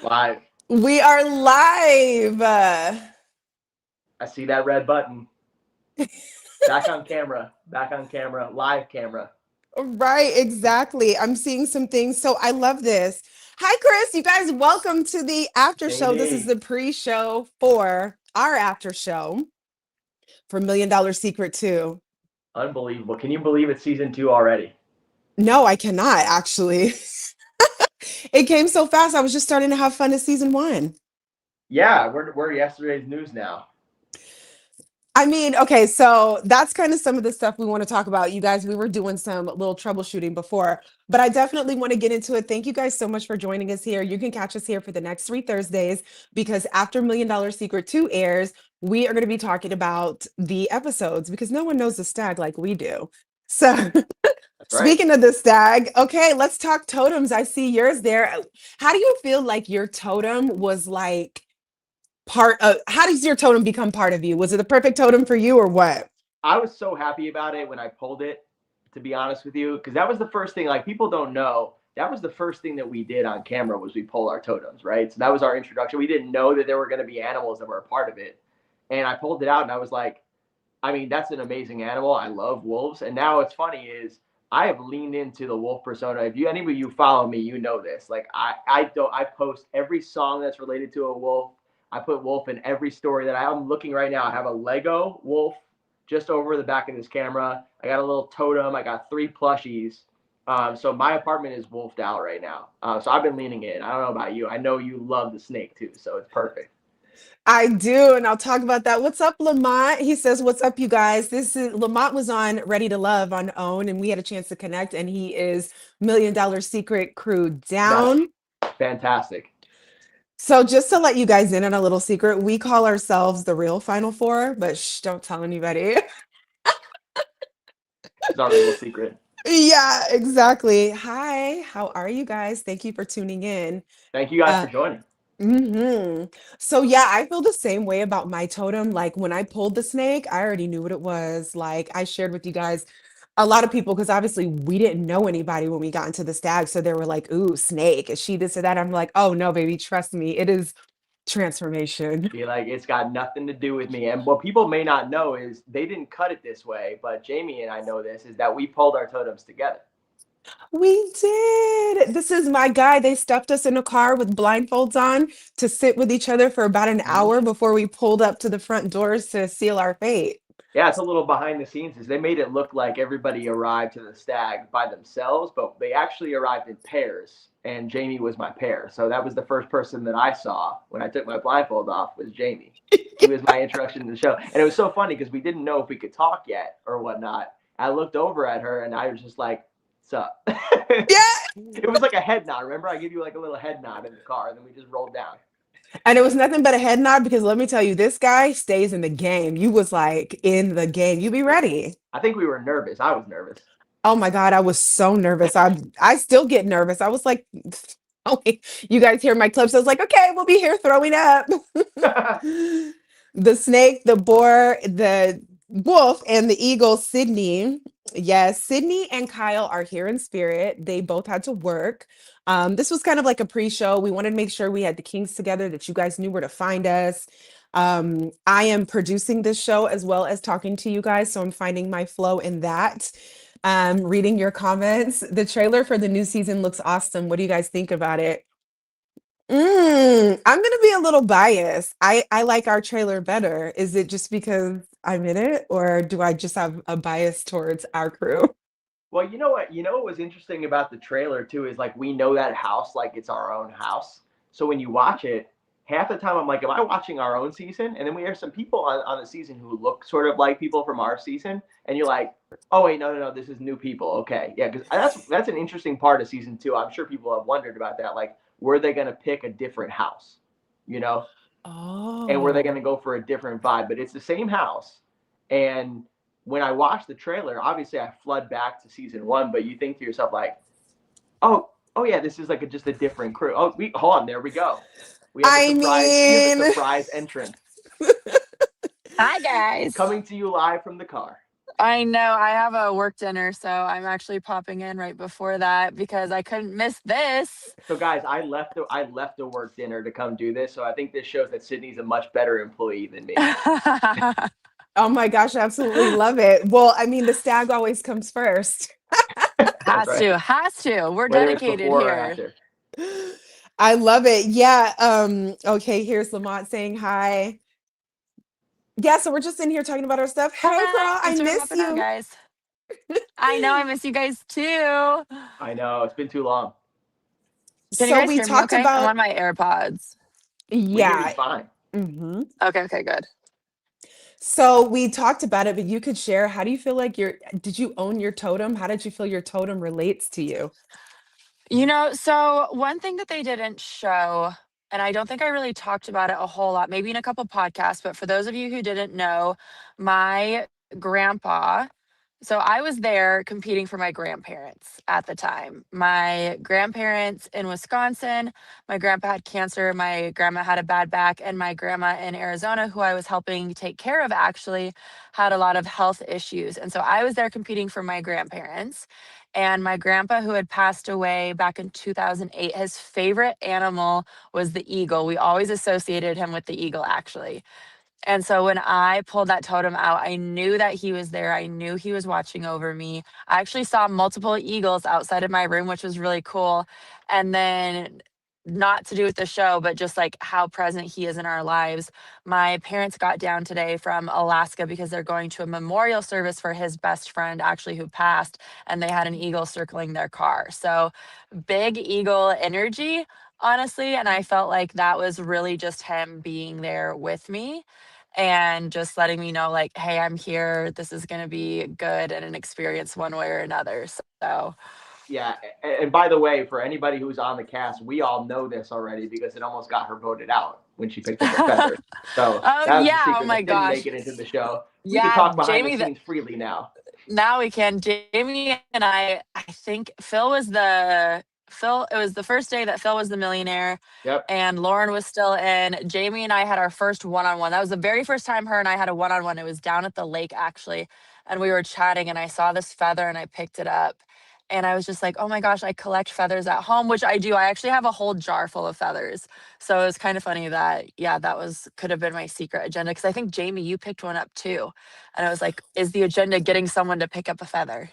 Live. We are live. I see that red button. Back on camera. Back on camera. Live camera. Right, exactly. I'm seeing some things. So I love this. Hi, Chris. You guys, welcome to the after show. This is Sydnee. the pre-show for our after show for $1 Million Secret 2. Unbelievable. Can you believe it's season 2 already? No, I cannot actually. It came so fast. I was just starting to have fun at season 1. Yeah, we're yesterday's news now. I mean, okay, so that's kind of some of the stuff we want to talk about. You guys, we were doing some little troubleshooting before, but I definitely want to get into it. Thank you guys so much for joining us here. You can catch us here for the next 3 Thursdays because after $1 Million Secret 2 airs, we are going to be talking about the episodes because no one knows the stag like we do. So, That's right. speaking of the stag, okay, let's talk totems. I see yours there. How do you feel like your totem was like? Part of how does your totem become part of you? Was it the perfect totem for you or what? I was so happy about it when I pulled it, to be honest with you, because that was the first thing, like, people don't know. That was the first thing that we did on camera was we pulled our totems, right? So that was our introduction. We didn't know that there were going to be animals that were a part of it. And I pulled it out and I was like, I mean, that's an amazing animal. I love wolves. And now what's funny is I have leaned into the wolf persona. If you anybody you follow me, you know this. Like I post every song that's related to a wolf. I put wolf in every story that I'm looking right now. I have a Lego wolf just over the back of this camera. I got a little totem. I got 3 plushies. So my apartment is wolfed out right now. So I've been leaning in. I don't know about you. I know you love the snake too, so it's perfect. I do, and I'll talk about that. What's up, Lamont? He says, "What's up, you guys?" This is Lamont was on Ready to Love on OWN, and we had a chance to connect. And he is $1 Million Secret Crew That's down. fantastic. So just to let you guys in on a little secret, we call ourselves the real Final Four, but shh, don't tell anybody. It's our little secret. Yeah, exactly. Hi, how are you guys? Thank you for tuning in. Thank you guys Uh, for joining. So yeah, I feel the same way about my totem. Like when I pulled the snake, I already knew what it was. Like I shared with you guys a lot of people because obviously we didn't know anybody when we got into the stag. So they were like, "Ooh, snake, is she this or that?" I'm like, "Oh no, baby, trust me, it is transformation." Be like, it's got nothing to do with me. And what people may not know is they didn't cut it this way, but Jaimi and I know this is that we pulled our totems together. We did. This is my guy. They stuffed us in a car with blindfolds on to sit with each other for about an Mhm. hour before we pulled up to the front doors to seal our fate. Yeah, it's a little behind the scenes. Is they made it look like everybody arrived to the stag by themselves, but they actually arrived in pairs, and Jaimi was my pair. So that was the first person that I saw when I took my blindfold off was Jaimi. He was my introduction to the show, and it was so funny because we didn't know if we could talk yet or whatnot. I looked over at her and I was just like, "What's up?" Yeah. It was like a head nod. Remember, I gave you like a little head nod in the car, and then we just rolled down. And it was nothing but a head nod because let me tell you, this guy stays in the game. You was like in the game. You be ready. I think we were nervous. I was nervous. Oh my God, I was so nervous. I still get nervous. I was like, okay, you guys hear my clips. I was like, okay, we'll be here throwing up. The snake, the boar, the wolf, and the eagle, Sydney. Yes, Sydney and Kyle are here in spirit. They both had to work. This was kind of like a pre-show. We wanted to make sure we had the kings together, that you guys knew where to find us. I am producing this show as well as talking to you guys, so I'm finding my flow in that. Reading your comments. The trailer for the new season looks awesome. What do you guys think about it? I'm gonna be a little biased. I like our trailer better. Is it just because I'm in it, or do I just have a bias towards our crew? Well, you know what? You know what was interesting about the trailer too is like we know that house like it's our own house. So when you watch it, half the time I'm like, am I watching our own season? And then we have some people on the season who look sort of like people from our season, and you're like, oh wait, no, this is new people. Okay, yeah, because that's an interesting part of season 2. I'm sure people have wondered about that. Like, were they going to pick a different house? You know, and were they going Oh, to go for a different vibe? But it's the same house. And when I watch the trailer, obviously I flood back to season 1, but you think to yourself like, oh yeah, this is like just a different crew. Oh, we hold on, there we go. We have the I surprise. We have the mean, surprise entrance Hi guys. coming to you live from the car. I know. I have a work dinner, so I'm actually popping in right before that because I couldn't miss this. So guys, I left a work dinner to come do this. So I think this shows that Sydnee's a much better employee than me. Oh my gosh, I absolutely love it. Well, I mean, the stag always comes first. That's Has right. to, has to. We're Whether it's dedicated before or here. after. I love it. Yeah. Okay, here's Lamont saying hi. Yeah, so we're just in here talking about our stuff. Hey girl, I Thanks for miss hopping on, you. guys. I know I miss you guys too. I know it's been too long. Can you So guys we hear me talked okay? I'm about, on my AirPods. We hear you yeah. fine. hmm Okay, okay, good. So we talked about it, but you could share, how do you feel like did you own your totem? How did you feel your totem relates to you? So one thing that they didn't show, and I don't think I really talked about it a whole lot, maybe in a couple podcasts, but for those of you who didn't know, my grandpa, so I was there competing for my grandparents at the time. My grandparents in Wisconsin, my grandpa had cancer, my grandma had a bad back, and my grandma in Arizona, who I was helping take care of, actually had a lot of health issues. And so I was there competing for my grandparents. And my grandpa, who had passed away back in 2008, his favorite animal was the eagle. We always associated him with the eagle, actually. And so when I pulled that totem out, I knew that he was there. I knew he was watching over me. I actually saw multiple eagles outside of my room, which was really cool. And then, not to do with the show, but just like how present he is in our lives. My parents got down today from Alaska because they're going to a memorial service for his best friend, actually, who passed, and they had an eagle circling their car. So big eagle energy, honestly. And I felt like that was really just him being there with me and just letting me know, like, hey, I'm here. This is going to be good and an experience one way or another. So, Yeah, and by the way, for anybody who's on the cast, we all know this already because it almost got her voted out when she picked up a feather. So oh, that was the yeah. Oh, secret my that didn't gosh. make it into the show. We could Yeah. talk behind the Jamie, scenes freely now. now we can. Jamie and I think Phil, it was the first day that Phil was the millionaire Yep. and Lauren was still in. Jamie and I had our first one-on-one. That was the very first time her and I had a one-on-one. It was down at the lake, actually. And we were chatting and I saw this feather and I picked it up. And I was just like, oh my gosh, I collect feathers at home, which I do. I actually have a whole jar full of feathers. So it was kind of funny that, yeah, could have been my secret agenda. Cause I think Jamie, you picked one up too. And I was like, is the agenda getting someone to pick up a feather?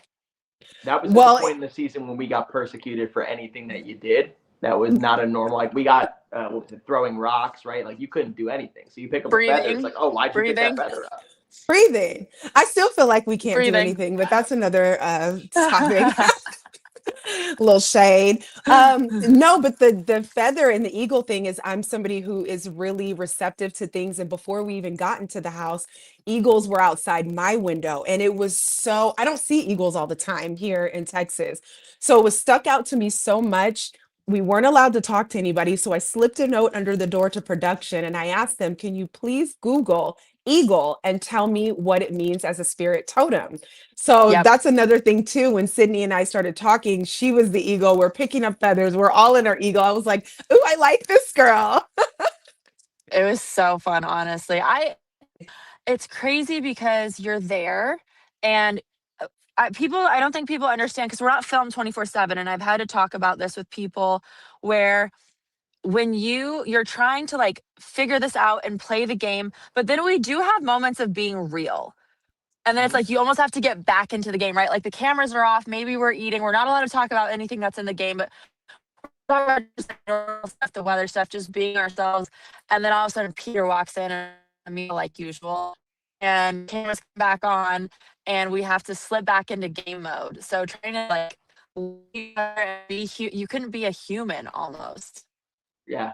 That was at the Well, point in the season when we got persecuted for anything that you did. That was not a normal. Like we got what was it, throwing rocks, right? Like you couldn't do anything. So you pick up a feather. It's Breathing, like, oh, why'd you pick that breathing, feather up? breathing. I still feel like we can't do breathing. anything, but that's another topic. Little shade. No, but the feather and the eagle thing is, I'm somebody who is really receptive to things. And before we even got into the house, eagles were outside my window. And it was so, I don't see eagles all the time here in Texas. So it was stuck out to me so much. We weren't allowed to talk to anybody. So I slipped a note under the door to production and I asked them, can you please Google eagle and tell me what it means as a spirit totem? So Yep. that's another thing too. When Sydney and I started talking, she was the eagle. We're picking up feathers. We're all in our eagle. I was like, "Ooh, I like this girl." It was so fun, honestly. It's crazy because you're there and I don't think people understand because we're not filmed 24/7. And I've had to talk about this with people where when you're trying to like figure this out and play the game, but then we do have moments of being real. And then it's Mhm. like you almost have to get back into the game, right? Like the cameras are off, maybe we're eating, we're not allowed to talk about anything that's in the game, but talk about just the normal stuff, the weather stuff, just being ourselves. And then all of a sudden Peter walks in and a meal like usual. And cameras come back on and we have to slip back into game mode. So trying to like you couldn't be a human almost. Yeah.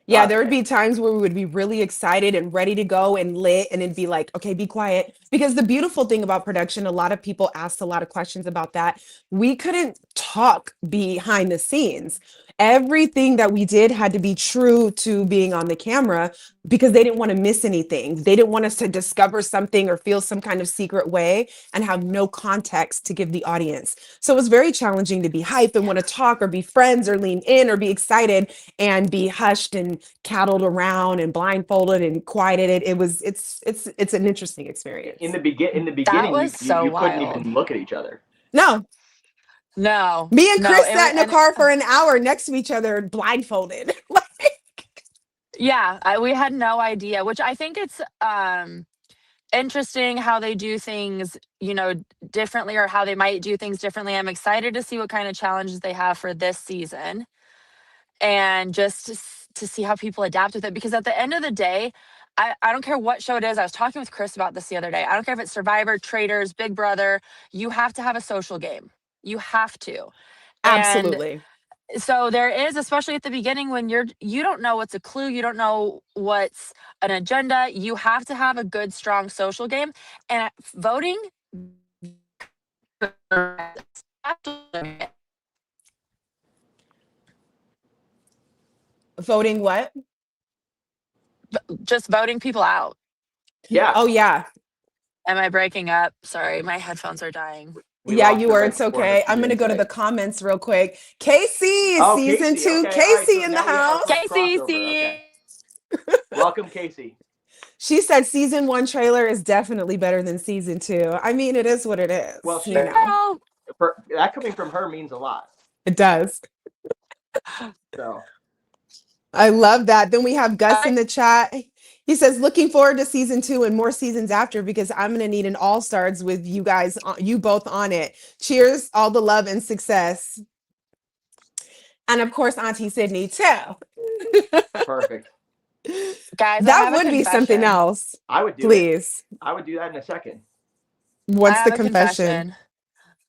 Yeah, there would be times where we would be really excited and ready to go and lit, and it'd be like, okay, be quiet. Because the beautiful thing about production, a lot of people asked a lot of questions about that. We couldn't talk behind the scenes. Everything that we did had to be true to being on the camera because they didn't want to miss anything. They didn't want us to discover something or feel some kind of secret way and have no context to give the audience. So it was very challenging to be hype and want to talk or be friends or lean in or be excited and be hushed and been cattled around and blindfolded and quieted. It's an interesting experience. In the beginning, That was you so couldn't wild. even look at each other. No, No, me and no, Chris it was, sat in a and car for an hour next to each other, blindfolded. yeah, we had no idea, which I think it's interesting how they do things, you know, differently, or how they might do things differently. I'm excited to see what kind of challenges they have for this season, and just to see how people adapt with it. Because at the end of the day, I don't care what show it is. I was talking with Chris about this the other day. I don't care if it's Survivor, Traders, Big Brother. You have to have a social game. You have to. And Absolutely. so there is, especially at the beginning, when you don't know what's a clue, you don't know what's an agenda. You have to have a good, strong social game. And voting, Voting what? just voting people out. Yeah. Oh yeah. Am I breaking up? Sorry, my headphones are dying. We Yeah, lost you her were. right It's before her okay. I'm gonna season go to the today. comments real quick. Casey, Oh, season Casey. 2. Okay. All right. Casey So in the now we have our house. first Casey, crossover. Okay. see. Welcome, Casey. She said season 1 trailer is definitely better than season 2. I mean, it is what it is. Well, she, you know, Girl. that coming from her means a lot. it does. So I love that. Then we have Gus in the chat. He says, looking forward to season 2 and more seasons after, because I'm going to need an all stars with you guys, you both on it. Cheers, all the love and success. And of course, Auntie Sydnee too. perfect. Guys, I That have a would be something confession. else. I would do it. Please. I would do that in a second. I What's the have a confession?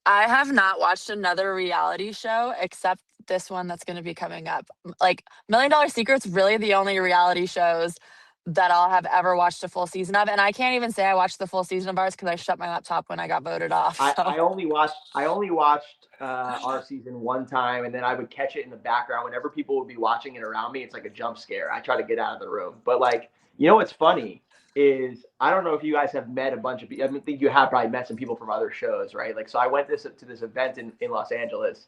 I have not watched another reality show except this one that's going to be coming up. Like Million Dollar Secret's really the only reality shows that I'll have ever watched a full season of, and I can't even say I watched the full season of ours because I shut my laptop when I got voted off. So. I only watched our season one time, and then I would catch it in the background whenever people would be watching it around me. It's like a jump scare. I try to get out of the room. But like, you know what's funny is I don't know if you guys have met a bunch of people. I think you have probably met some people from other shows, right? Like, so I went to this event in Los Angeles,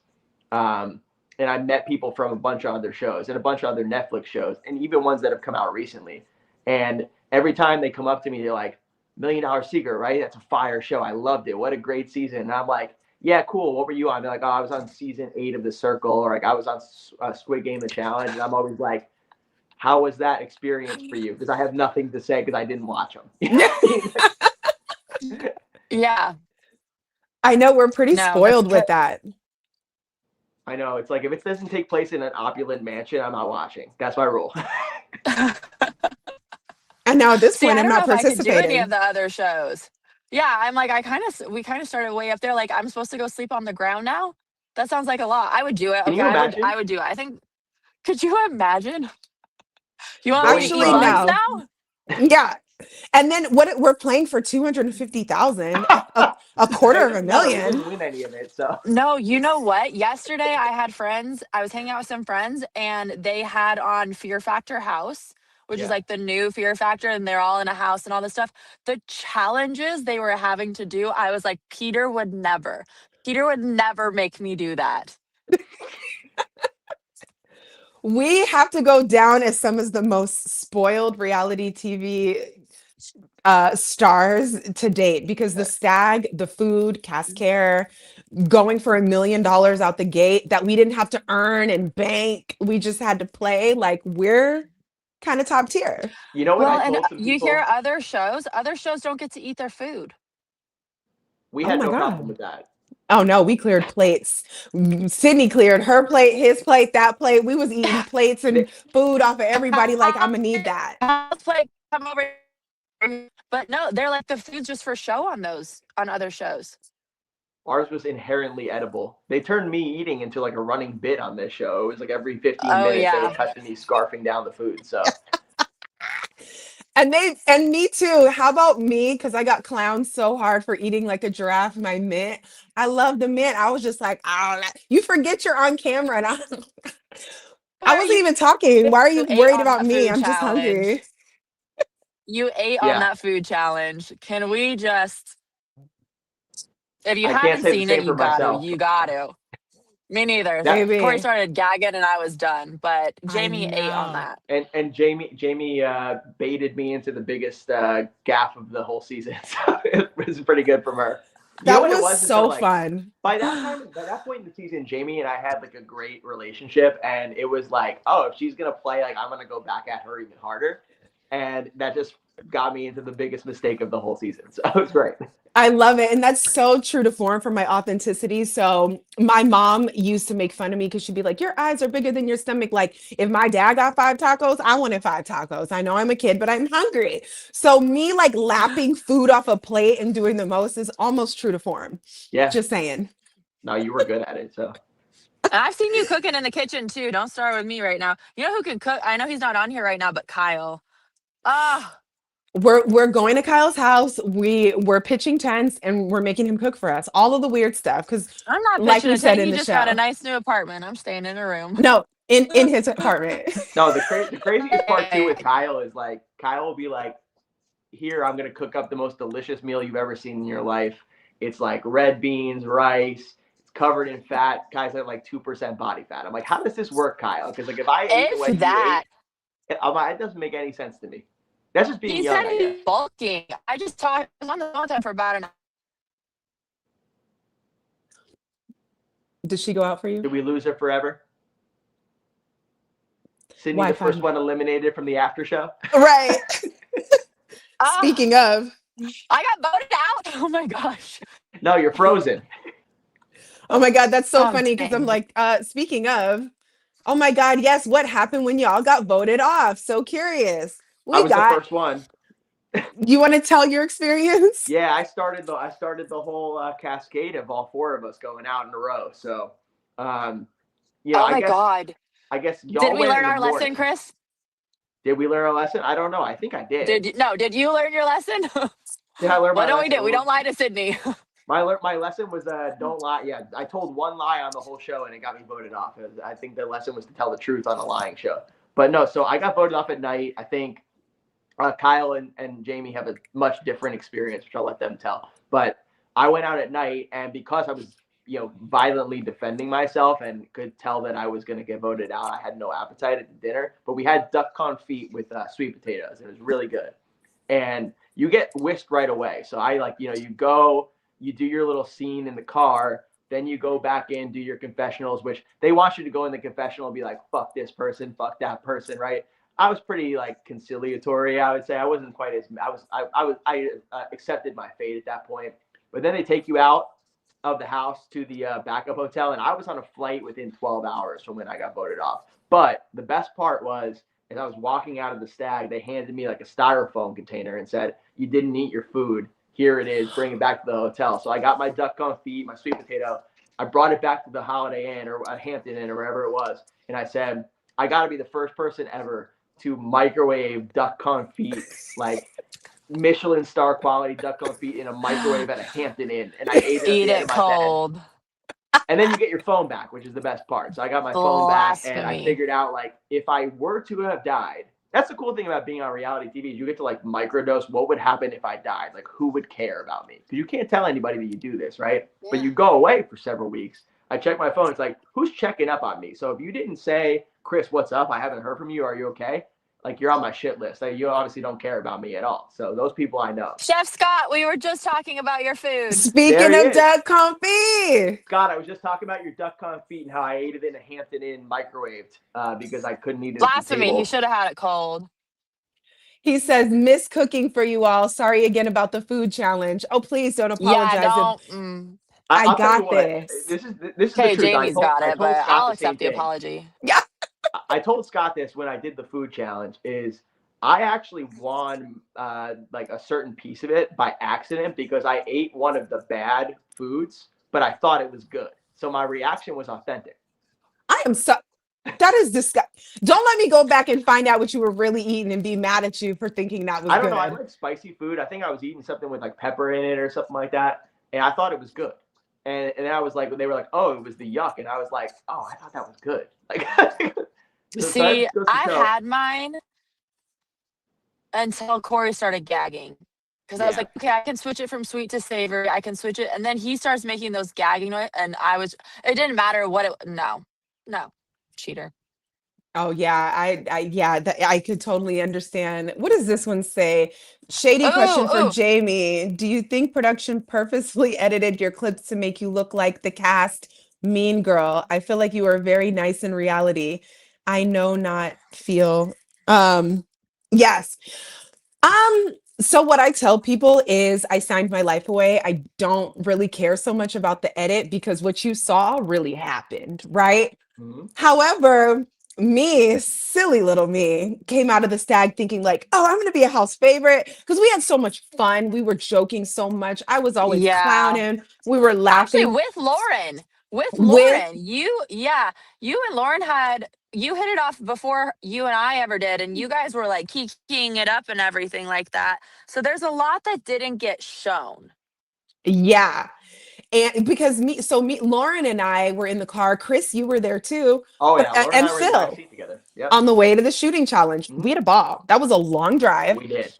and I met people from a bunch of other shows and a bunch of other Netflix shows, and even ones that have come out recently. And every time they come up to me, they're like, Million Dollar Secret, right? That's a fire show. I loved it. What a great season. And I'm like, yeah, cool. What were you on? They're like, oh, I was on season 8 of The Circle, or like I was on Squid Game The Challenge. And I'm always like, how was that experience for you? Because I have nothing to say because I didn't watch them. Yeah. I know we're pretty No, spoiled with that. I know. It's like, if it doesn't take place in an opulent mansion, I'm not watching. That's my rule. And now at this See, point, I I'm don't know not if I could do any participating. of the other shows. Yeah, I'm like, we kind of started way up there. Like, I'm supposed to go sleep on the ground now. That sounds like a lot. I would do it. Can Okay, you imagine? I would do it. I think. Could you imagine? You want me to Actually, eat bugs no. now? Yeah. And then what we're playing for 250,000, a quarter of a We million. didn't win any of it, so. No, you know what? Yesterday I had friends. I was hanging out with some friends, and they had on Fear Factor House, which is like the new Fear Factor, and they're all in a house and all this stuff. The challenges they were having to do, I was like, Peter would never make me do that. We have to go down as some of the most spoiled reality TV stars to date, because the Stag, the food, cast care, going for $1 million out the gate that we didn't have to earn and bank. We just had to play. Like, we're kind of top tier. You know what Well, I and told some you people? hear other shows don't get to eat their food. We Oh had my no God. problem with that. Oh no, we cleared plates. Sydney cleared her plate, his plate, that plate. We was eating plates and food off of everybody. Like, I'm gonna need that. Let's play, come over. But no, they're like, the food's just for show on other shows. Ours was inherently edible. They turned me eating into like a running bit on this show. It was like every 15 minutes they would cut to me scarfing down the food. So. And me too. How about me? Because I got clowned so hard for eating like a giraffe my mint. I love the mint. I was just like, oh, you forget you're on camera. And I wasn't even talking. Why are you worried about me? I'm just hungry. You ate on that food challenge. Can we just, if you haven't seen it, you got to. Me neither. That Corey Baby, started gagging and I was done, but I Jaimi ate on know. that. and Jamie baited me into the biggest gaff of the whole season. So it was pretty good from her. You know That what it was was is though, so like fun. by that point in the season, Jamie and I had like a great relationship, and it was like, oh, if she's gonna play, like I'm gonna go back at her even harder, and that just got me into the biggest mistake of the whole season. So it was great. I love it. And that's so true to form for my authenticity. So my mom used to make fun of me because she'd be like, your eyes are bigger than your stomach. Like if my dad got 5 tacos, I wanted 5 tacos. I know I'm a kid, but I'm hungry. So me like lapping food off a plate and doing the most is almost true to form. Yeah, Just saying. no, you were good at it. So And I've seen you cooking in the kitchen too. Don't start with me right now. You know who can cook? I know he's not on here right now, but Kyle. Ah, We're going to Kyle's house. We're pitching tents and we're making him cook for us. All of the weird stuff. Because I'm not like pitching we a said tent. in He the just got a show. nice new apartment. I'm staying in a room. No, in his apartment. no, the craziest part too with Kyle is like Kyle will be like, here I'm gonna cook up the most delicious meal you've ever seen in your life. It's like red beans, rice. It's covered in fat. Guys have like 2% body fat. I'm like, how does this work, Kyle? Because like if I ate the If way you that, ate, it doesn't make any sense to me. That's just being he young, said I guess. he's bulking. I just talked on the phone with him for about an hour. Did she go out for you? Did we lose her forever? Sydney, the Wi-Fi. first one eliminated from the after show. Right. Ah, Speaking of, I got voted out. Oh my gosh. No, you're frozen. oh my God, that's so Oh, funny because I'm dang. like, speaking of, oh my God, yes, what happened when y'all got voted off? So curious. I We was the got, first one. you want to tell your experience? Yeah, I started the whole cascade of all four of us going out in a row. So, you know, Oh my God. I guess Did y'all we went in learn the our morning. lesson, Chris? Did we learn our lesson? I don't know. I think I did. Did you learn your lesson? Did I learn What my don't we lesson? do? We don't lie to Sydney. My lesson was don't lie. Yeah, I told one lie on the whole show and it got me voted off. I think the lesson was to tell the truth on a lying show. But no, so I got voted off at night. I think Kyle and Jaimi have a much different experience, which I'll let them tell. But I went out at night, and because I was, violently defending myself and could tell that I was going to get voted out, I had no appetite at the dinner. But we had duck confit with sweet potatoes, and it was really good. And you get whisked right away. So I you go, you do your little scene in the car, then you go back in, do your confessionals, which they want you to go in the confessional and be like, fuck this person, fuck that person, right? I was pretty like conciliatory. I would say I wasn't quite as I accepted my fate at that point. But then they take you out of the house to the backup hotel, and I was on a flight within 12 hours from when I got voted off. But the best part was, as I was walking out of the Stag, they handed me like a styrofoam container and said, "You didn't eat your food. Here it is. Bring it back to the hotel." So I got my duck confit, my sweet potato. I brought it back to the Holiday Inn or Hampton Inn or wherever it was, and I said, "I got to be the first person ever to microwave duck confit, like Michelin star quality duck confit in a microwave at a Hampton Inn," and I ate it at Eat the end it of my bed. cold. And then you get your phone back, which is the best part. So I got my phone back, and I Blasphemy. figured out like if I were to have died, that's the cool thing about being on reality TV is you get to like microdose what would happen if I died. Like who would care about me? Because you can't tell anybody that you do this, right? Yeah. But you go away for several weeks. I check my phone. It's like, who's checking up on me? So if you didn't say, "Chris, what's up? I haven't heard from you. Are you okay?" Like you're on my shit list. Like, you obviously don't care about me at all. So those people I know. Chef Scott, we were just talking about your food. Speaking There he of is. duck confit, Scott, I was just talking about your duck confit and how I ate it in a Hampton Inn microwaved because I couldn't eat it at the Blasphemy. table. He should have had it cold. he says, miss cooking for you all. Sorry again about the food challenge. Oh, please don't apologize. Yeah, if- don't. I I'll tell you got what. this. This is the Okay, truth. Jamie's got I it, told but Scott I'll the same accept the thing. apology. Yeah. I told Scott this when I did the food challenge. Is I actually won like a certain piece of it by accident because I ate one of the bad foods, but I thought it was good. So my reaction was authentic. I am so. That is disgusting. Don't let me go back and find out what you were really eating and be mad at you for thinking that was I don't good. know. I like spicy food. I think I was eating something with like pepper in it or something like that, and I thought it was good. And then I was like, they were like, "Oh, it was the yuck," and I was like, "Oh, I thought that was good." Like, See, that goes to I show. had mine until Corey started gagging. Because I was Yeah. like, okay, I can switch it from sweet to savory. I can switch it. And then he starts making those gagging noise. And it didn't matter what no, cheater. Oh yeah, I could totally understand. What does this one say? Shady question for Ooh, Jaimi. Do you think production purposefully edited your clips to make you look like the cast Mean Girl? I feel like you were very nice in reality. I know not feel. Yes. Um, so what I tell people is I signed my life away. I don't really care so much about the edit because what you saw really happened, right? Mhm. However, me, silly little me, came out of the stag thinking like, oh, I'm gonna be a house favorite because we had so much fun. We were joking so much. I was always yeah. clowning. We were Actually, laughing with with, Lauren, you and Lauren you hit it off before you and I ever did, and you guys were like keying it up and everything like that. So there's a lot that didn't get shown. yeah. And because Lauren and I were in the car. Chris, you were there too. Oh But yeah, Laura and and I were in the back Phil seat together. Yep. on the way to the shooting challenge. Mhm. We had a ball. That was a long drive. We did.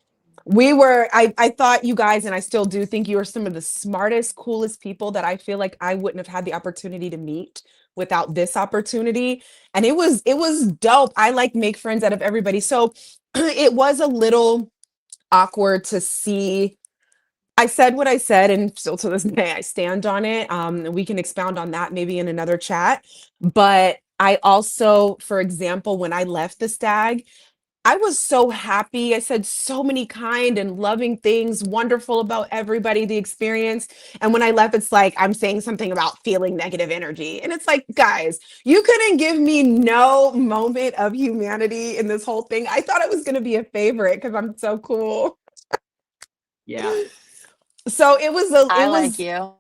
I thought you guys, and I still do think you are some of the smartest, coolest people that I feel like I wouldn't have had the opportunity to meet without this opportunity. And it was dope. I like make friends out of everybody. So it was a little awkward to see. I said what I said, and still to this day, I stand on it. We can expound on that maybe in another chat. But I also, for example, when I left the stag, I was so happy. I said so many kind and loving things, wonderful about everybody, the experience. And when I left, it's like I'm saying something about feeling negative energy. And it's like, guys, you couldn't give me no moment of humanity in this whole thing. I thought I was going to be a favorite because I'm so cool. Yeah. So I it like was, you.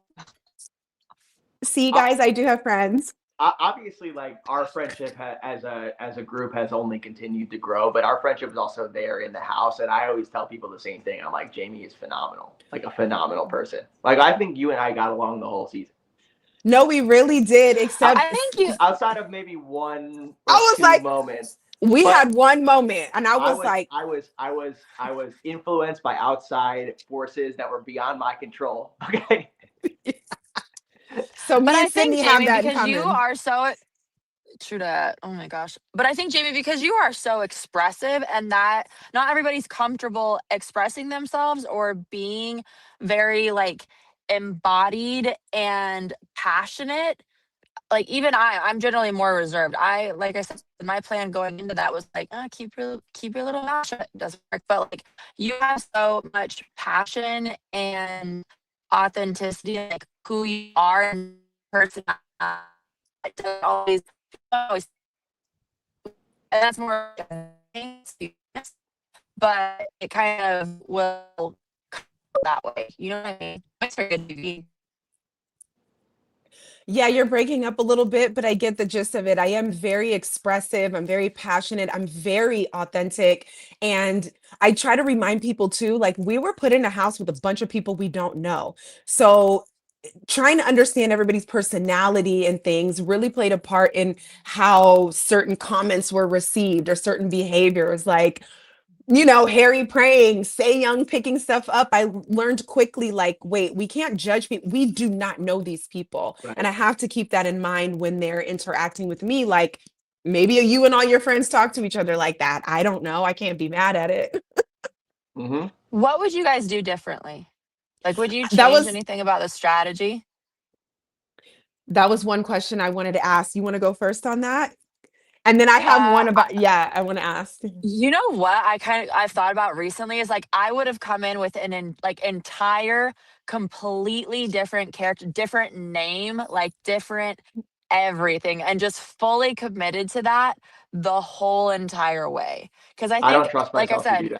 see, Uh, guys, I do have friends. Obviously, like our friendship as a group has only continued to grow, but our friendship is also there in the house. And I always tell people the same thing. I'm like, Jaimi is phenomenal, like a phenomenal person. Like I think you and I got along the whole season. No, we really did, I except think you. Outside of maybe one I or was two like, moments, we but had one moment, and I I was was like, I was I was I was influenced by outside forces that were beyond my control. Okay. so But me I and think Sydney have Jamie, that in because you common. are so true that. Oh my gosh. But I think Jamie, because you are so expressive and that not everybody's comfortable expressing themselves or being very like embodied and passionate. Like even I'm generally more reserved. Like I said, my plan going into that was like, keep your little mouth shut. It doesn't work. But like you have so much passion and authenticity, like who you are and person. It doesn't always, and that's more, but it kind of will come that way. You know what I mean? It's very good to be. Yeah, you're breaking up a little bit, but I get the gist of it. I am very expressive. I'm very passionate. I'm very authentic. And I try to remind people too, like we were put in a house with a bunch of people we don't know. So trying to understand everybody's personality and things really played a part in how certain comments were received or certain behaviors. Like, Harry praying, Say Young picking stuff up. I learned quickly, like, wait, we can't judge people. We do not know these people. And Right. I have to keep that in mind when they're interacting with me. Like, maybe you and all your friends talk to each other like that. I don't know. I can't be mad at it. Mm-hmm. What would you guys do differently? Like, would you That change was anything about the strategy? that was one question I wanted to ask. You want to go first on that? And then I have one I, about, yeah, I want to ask. you know what I've thought about recently is like I would have come in with like entire completely different character, different name, like different everything, and just fully committed to that the whole entire way. Because I I don't think, trust like I myself to do said,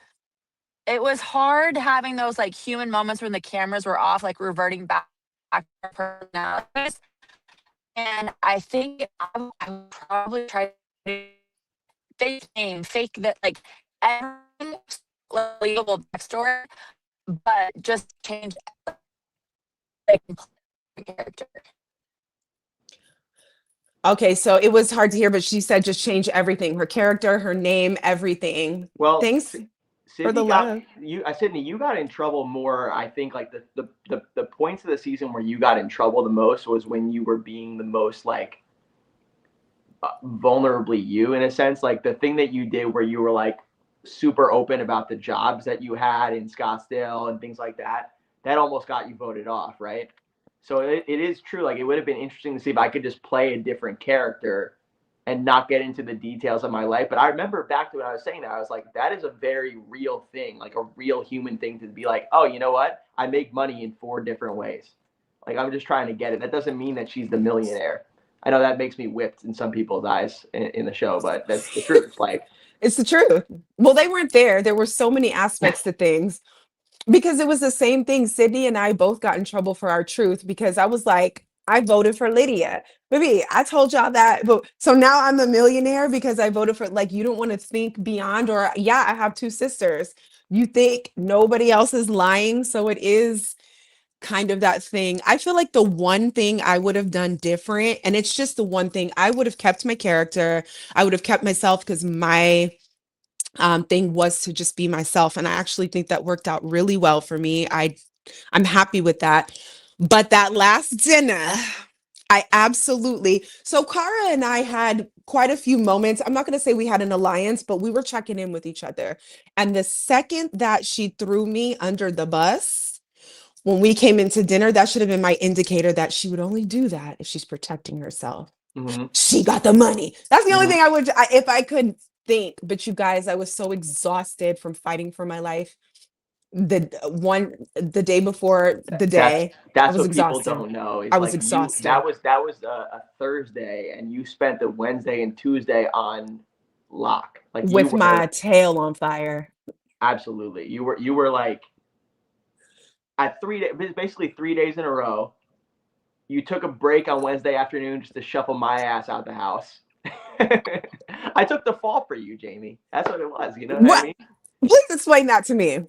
that. it was hard having those like human moments when the cameras were off, like reverting back to our personalities. And I think I would probably try to fake name, fake that, like everything believable backstory, but just change like character. Okay, so it was hard to hear, but she said just change everything, her character, her name, everything. Well, Thanks. for the Sydney got love. you. Sydney, you got in trouble more. I think like the points of the season where you got in trouble the most was when you were being the most like vulnerably you in a sense. Like the thing that you did where you were like super open about the jobs that you had in Scottsdale and things like that. That almost got you voted off, right? So it is true. Like it would have been interesting to see if I could just play a different character and not get into the details of my life. But I remember back to when I was saying that, I was like, that is a very real thing, like a real human thing to be like, oh, you know what? I make money in 4 different ways. Like I'm just trying to get it. That doesn't mean that she's the millionaire. I know that makes me whipped in some people's eyes in the show, but that's the truth. Like, It's the truth. Well, they weren't there. There were so many aspects to things because it was the same thing. Sydney and I both got in trouble for our truth because I was like, I voted for Lydia. Maybe I told y'all that, but so now I'm a millionaire because I voted for, like, you don't want to think beyond, or yeah, I have 2 sisters. You think nobody else is lying, so it is kind of that thing. I feel like the one thing I would have done different, and it's just the one thing, I would have kept my character. I would have kept myself because my thing was to just be myself, and I actually think that worked out really well for me. I'm happy with that. But that last dinner, I absolutely. So Cara and I had quite a few moments. I'm not going to say we had an alliance, but we were checking in with each other. And the second that she threw me under the bus, when we came into dinner, that should have been my indicator that she would only do that if she's protecting herself. mm-hmm, She got the money. That's the only mm-hmm. thing if I could think. But you guys, I was so exhausted from fighting for my life. The day before the That's day, I that's was what people exhausted. don't know I is was like you that exhausted was a Thursday and you spent the Wednesday and Tuesday on lock. Like you with my were tail on fire. absolutely you were like at 3 days, basically 3 days in a row. You took a break on Wednesday afternoon just to shuffle my ass out the house. I took the fall for you, Jaimi. That's what it was. You know what I What? mean? Please explain that to me.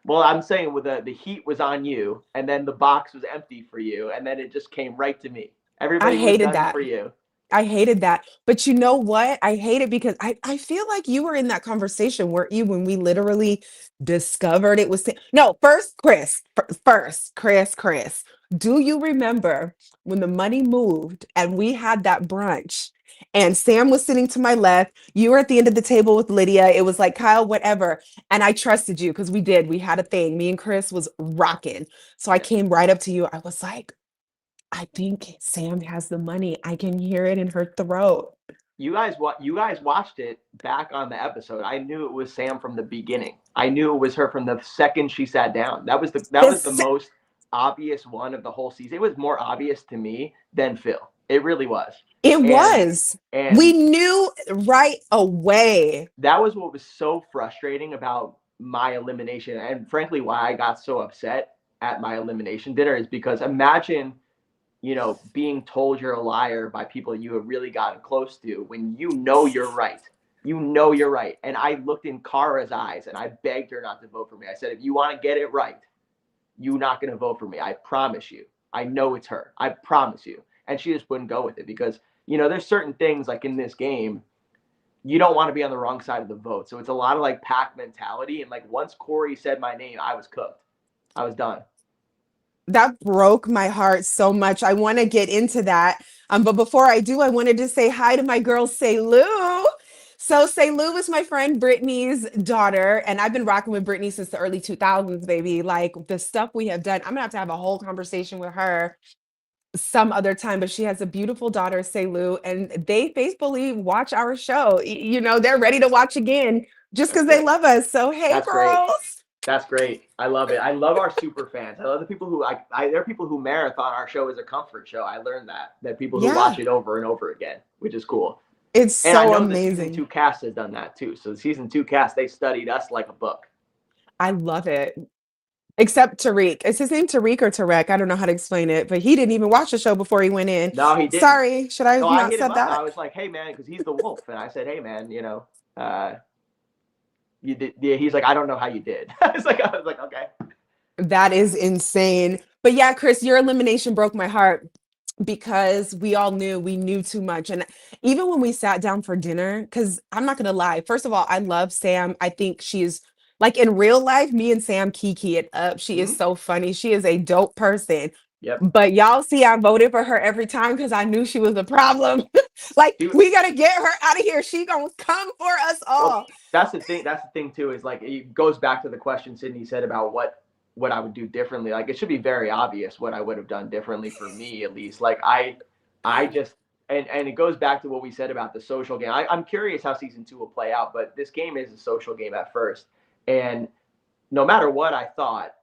Well, I'm saying with the heat was on you, and then the box was empty for you, and then it just came right to me. I Everybody was hated gunning that. for you. I hated that. But you know what? I hate it because I feel like you were in that conversation, weren't you, when we literally discovered it was no, first Chris. First, Chris. Do you remember when the money moved and we had that brunch and Sam was sitting to my left, you were at the end of the table with Lydia. It was like Kyle, whatever. And I trusted you because we had a thing. Me and Chris was rocking. So I Yeah. came right up to you. I was like, I think Sam has the money. I can hear it in her throat. You guys watched it back on the episode. I knew it was Sam from the beginning. I knew it was her from the second she sat down. That was the This most obvious one of the whole season. It was more obvious to me than Phil. It really was. it And was. We and knew right away. that was what was so frustrating about my elimination, and frankly why I got so upset at my elimination dinner is because imagine, being told you're a liar by people you have really gotten close to when you know you're right. You know you're right. And I looked in Kara's eyes and I begged her not to vote for me. I said, if you want to get it right, you're not going to vote for me. I promise you. I know it's her. I promise you. And she just wouldn't go with it because, there's certain things like in this game, you don't want to be on the wrong side of the vote. So it's a lot of like pack mentality. And like once Corey said my name, I was cooked. I was done. That broke my heart so much. I want to get into that. But before I do, I wanted to say hi to my girl, Say Lou. So Say Lou is my friend Brittany's daughter, and I've been rocking with Brittany since the early 2000s, baby. Like the stuff we have done, I'm gonna have to have a whole conversation with her some other time. But she has a beautiful daughter, Say Lou, and they faithfully watch our show. They're ready to watch again just because they love us. So hey, That's great. girls. That's great. I love it. I love our super fans. I love the people who there are people who marathon our show as a comfort show. I learned that people who Yeah, watch it over and over again, which is cool. it's And I so know the season amazing. 2 cast has done that too. So the season 2 cast, they studied us like a book. I love it. Except Tariq. Is his name Tariq or Tarek? I don't know how to explain it, but he didn't even watch the show before he went in. No, he didn't. Sorry, should I So have I not hit him said up. I that? was like, hey man, because he's the wolf, and I said, hey man, uh, you did. Yeah, he's like, I don't know how you did. I was like, okay. That is insane. But yeah, Chris, your elimination broke my heart. because we knew too much. And even when we sat down for dinner, because I'm not gonna lie, first of all, I love Sam. I think she's like in real life, me and Sam kiki it up. She is Mhm. so funny. She is a dope person. Yep. But y'all see, I voted for her every time because I knew she was a problem. Like, She, we gotta get her out of here. She gonna come for us well, all. that's the thing. That's the thing too. Is like it goes back to the question Sydney said about what I would do differently. Like it should be very obvious what I would have done differently for me at least. Like I just and it goes back to what we said about the social game. I'm curious how season 2 will play out, but this game is a social game at first, and no matter what I thought,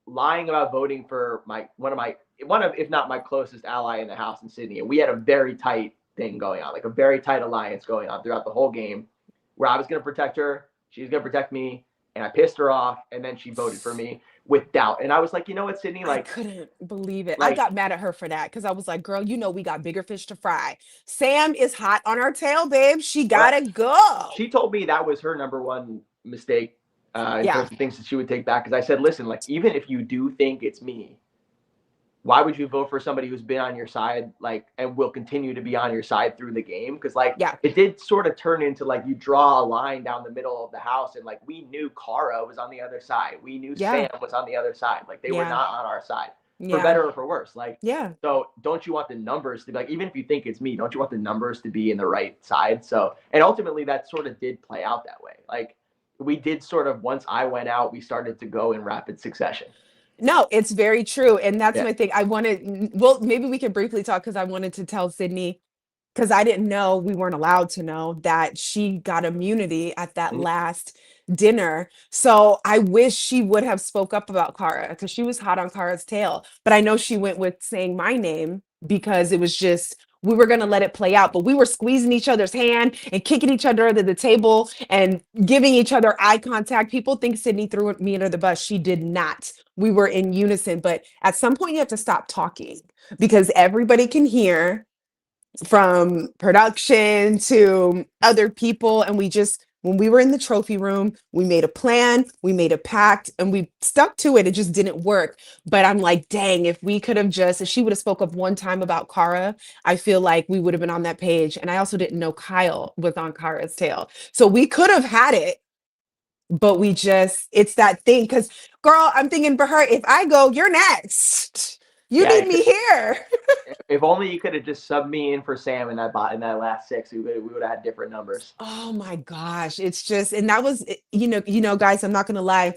lying about voting for one of if not my closest ally in the house in Sydney, and we had a very tight thing going on, like a very tight alliance going on throughout the whole game, where I was going to protect her, she was going to protect me, and I pissed her off, and then she voted for me with doubt, and I was like, you know what, Sydney, I couldn't believe it. I like got mad at her for that because I was like, girl, you know we got bigger fish to fry. Sam is hot on our tail, babe. She well, gotta go. she told me that was her number one mistake in Yeah. terms of things that she would take back. Because I said, listen, like even if you do think it's me, why would you vote for somebody who's been on your side, like, and will continue to be on your side through the game? Because like Yeah. it did sort of turn into like you draw a line down the middle of the house, and like we knew Kara was on the other side, we knew Yeah. Sam was on the other side, like they were Yeah. not on our side, for Yeah. better or for worse. Like, Yeah. so don't you want the numbers to be like, even if you think it's me, don't you want the numbers to be in the right side? So, and ultimately that sort of did play out that way. Like we did sort of, once I went out, we started to go in rapid succession. No, it's very true. And that's Yeah. my thing. I wanted, well, maybe we can briefly talk because I wanted to tell Sydney, because I didn't know, we weren't allowed to know that she got immunity at that Mhm. last dinner. So I wish she would have spoke up about Kara because she was hot on Kara's tail. But I know she went with saying my name because it was just we were gonna let it play out, but we were squeezing each other's hand and kicking each other under the table and giving each other eye contact. People think Sydney threw me under the bus. She did not. We were in unison, but at some point you have to stop talking because everybody can hear from production to other people. And we just, when we were in the trophy room, we made a plan, we made a pact, and we stuck to it. It just didn't work. But I'm like, dang, if we could have just, if she would have spoke up one time about Kara, I feel like we would have been on that page. And I also didn't know Kyle was on Kara's tail. So we could have had it, but we just, it's that thing. Because, girl, I'm thinking for her, if I go, you're next. You Yeah. need me here. If only you could have just subbed me in for Sam in that in that last 6, we would have had different numbers. Oh my gosh. It's just, and that was, guys, I'm not gonna lie.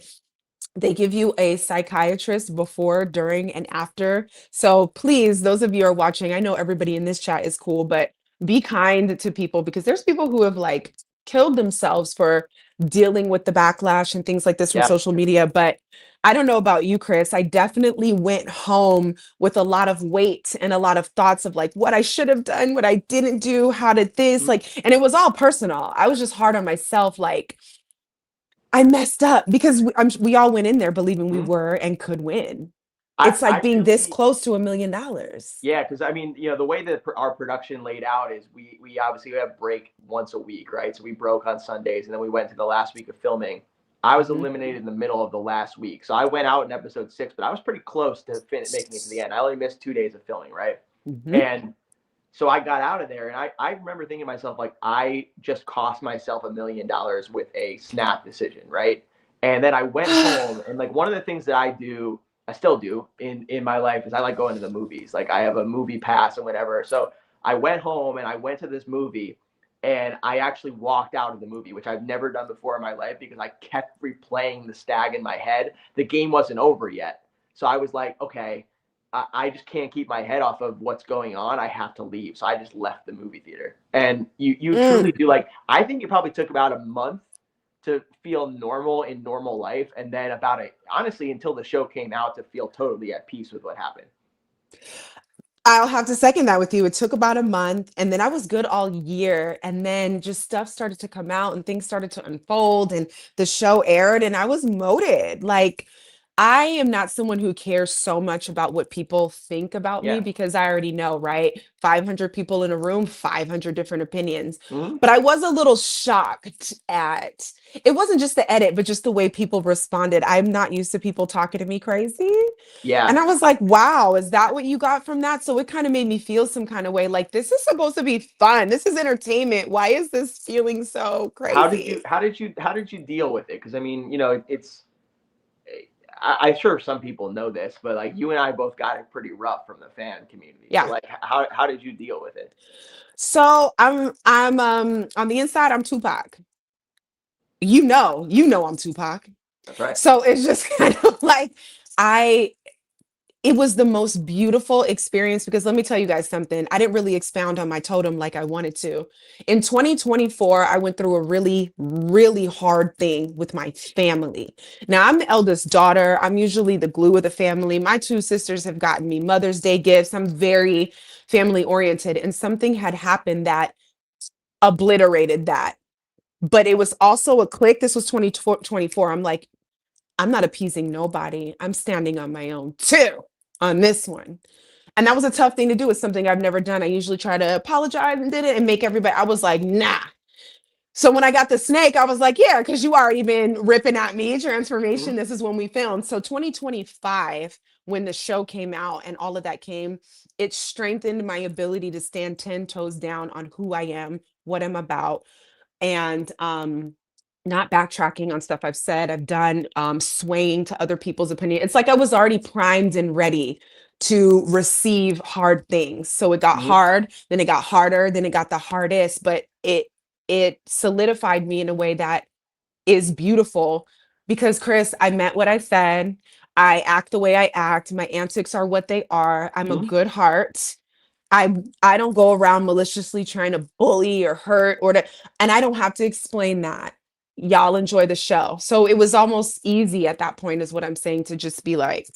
They give you a psychiatrist before, during, and after. So please, those of you who are watching, I know everybody in this chat is cool, but be kind to people because there's people who have like killed themselves for dealing with the backlash and things like this from Yeah. social media. But I don't know about you, Chris. I definitely went home with a lot of weight and a lot of thoughts of like what I should have done, what I didn't do, how did this, Mhm. like, and it was all personal. I was just hard on myself, like, I messed up because we all went in there believing we Mhm. were and could win. It's I like being this really, close to $1 million. yeah, because I mean, the way that our production laid out is we obviously have break once a week, right? So we broke on Sundays, and then we went to the last week of filming. I was Mhm, eliminated in the middle of the last week, so I went out in episode 6, but I was pretty close to making it to the end. I only missed 2 days of filming, right? mhm. And so I got out of there, and I remember thinking to myself, like, I just cost myself $1 million with a snap decision, right? And then I went home, and like one of the things that I do, I still do in my life, is I like going to the movies. Like I have a movie pass and whatever. So I went home and I went to this movie, and I actually walked out of the movie, which I've never done before in my life because I kept replaying the stag in my head. The game wasn't over yet, so I was like, okay, I just can't keep my head off of what's going on. I have to leave. So I just left the movie theater. And you truly Mm. do, like, I think it probably took about a month to feel normal in normal life. And then honestly, until the show came out, to feel totally at peace with what happened. I'll have to second that with you. It took about a month, and then I was good all year, and then just stuff started to come out and things started to unfold, and the show aired, and I was moted. Like, I am not someone who cares so much about what people think about me Yeah. because I already know, right? 500 people in a room, 500 different opinions. Hmm. But I was a little shocked at it wasn't just the edit, but just the way people responded. I'm not used to people talking to me crazy. Yeah. And I was like, wow, is that what you got from that? So it kind of made me feel some kind of way like this is supposed to be fun. This is entertainment. Why is this feeling so crazy? How did you deal with it? Because I mean, you know, it's I'm sure some people know this, but like you and I both got it pretty rough from the fan community. So Yeah. like, how did you deal with it? So I'm on the inside, I'm Tupac. You know I'm Tupac. That's right. So it's just kind of like I it was the most beautiful experience because let me tell you guys something. I didn't really expound on my totem like I wanted to. In 2024, I went through a really, really hard thing with my family. Now, I'm the eldest daughter. I'm usually the glue of the family. My two sisters have gotten me Mother's Day gifts. I'm very family oriented, and something had happened that obliterated that. But it was also a click. This was 2024. I'm like, I'm not appeasing nobody. I'm standing on my own too on this one. And that was a tough thing to do. It's something I've never done. I usually try to apologize and did it and make everybody, I was like, nah. So when I got the snake, I was like, yeah, because you already been ripping at me. Hmm. Transformation. This is when we filmed. So 2025, when the show came out and all of that came, it strengthened my ability to stand 10 toes down on who I am, what I'm about, and not backtracking on stuff I've said, I've done, swaying to other people's opinion. It's like I was already primed and ready to receive hard things. So it got Hmm. hard, then it got harder, then it got the hardest, but it solidified me in a way that is beautiful because Chris, I meant what I said. I act the way I act. My antics are what they are. I'm a Hmm. good heart. I don't go around maliciously trying to bully or hurt or to, and I don't have to explain that. Y'all enjoy the show. So it was almost easy at that point, is what I'm saying, to just be like,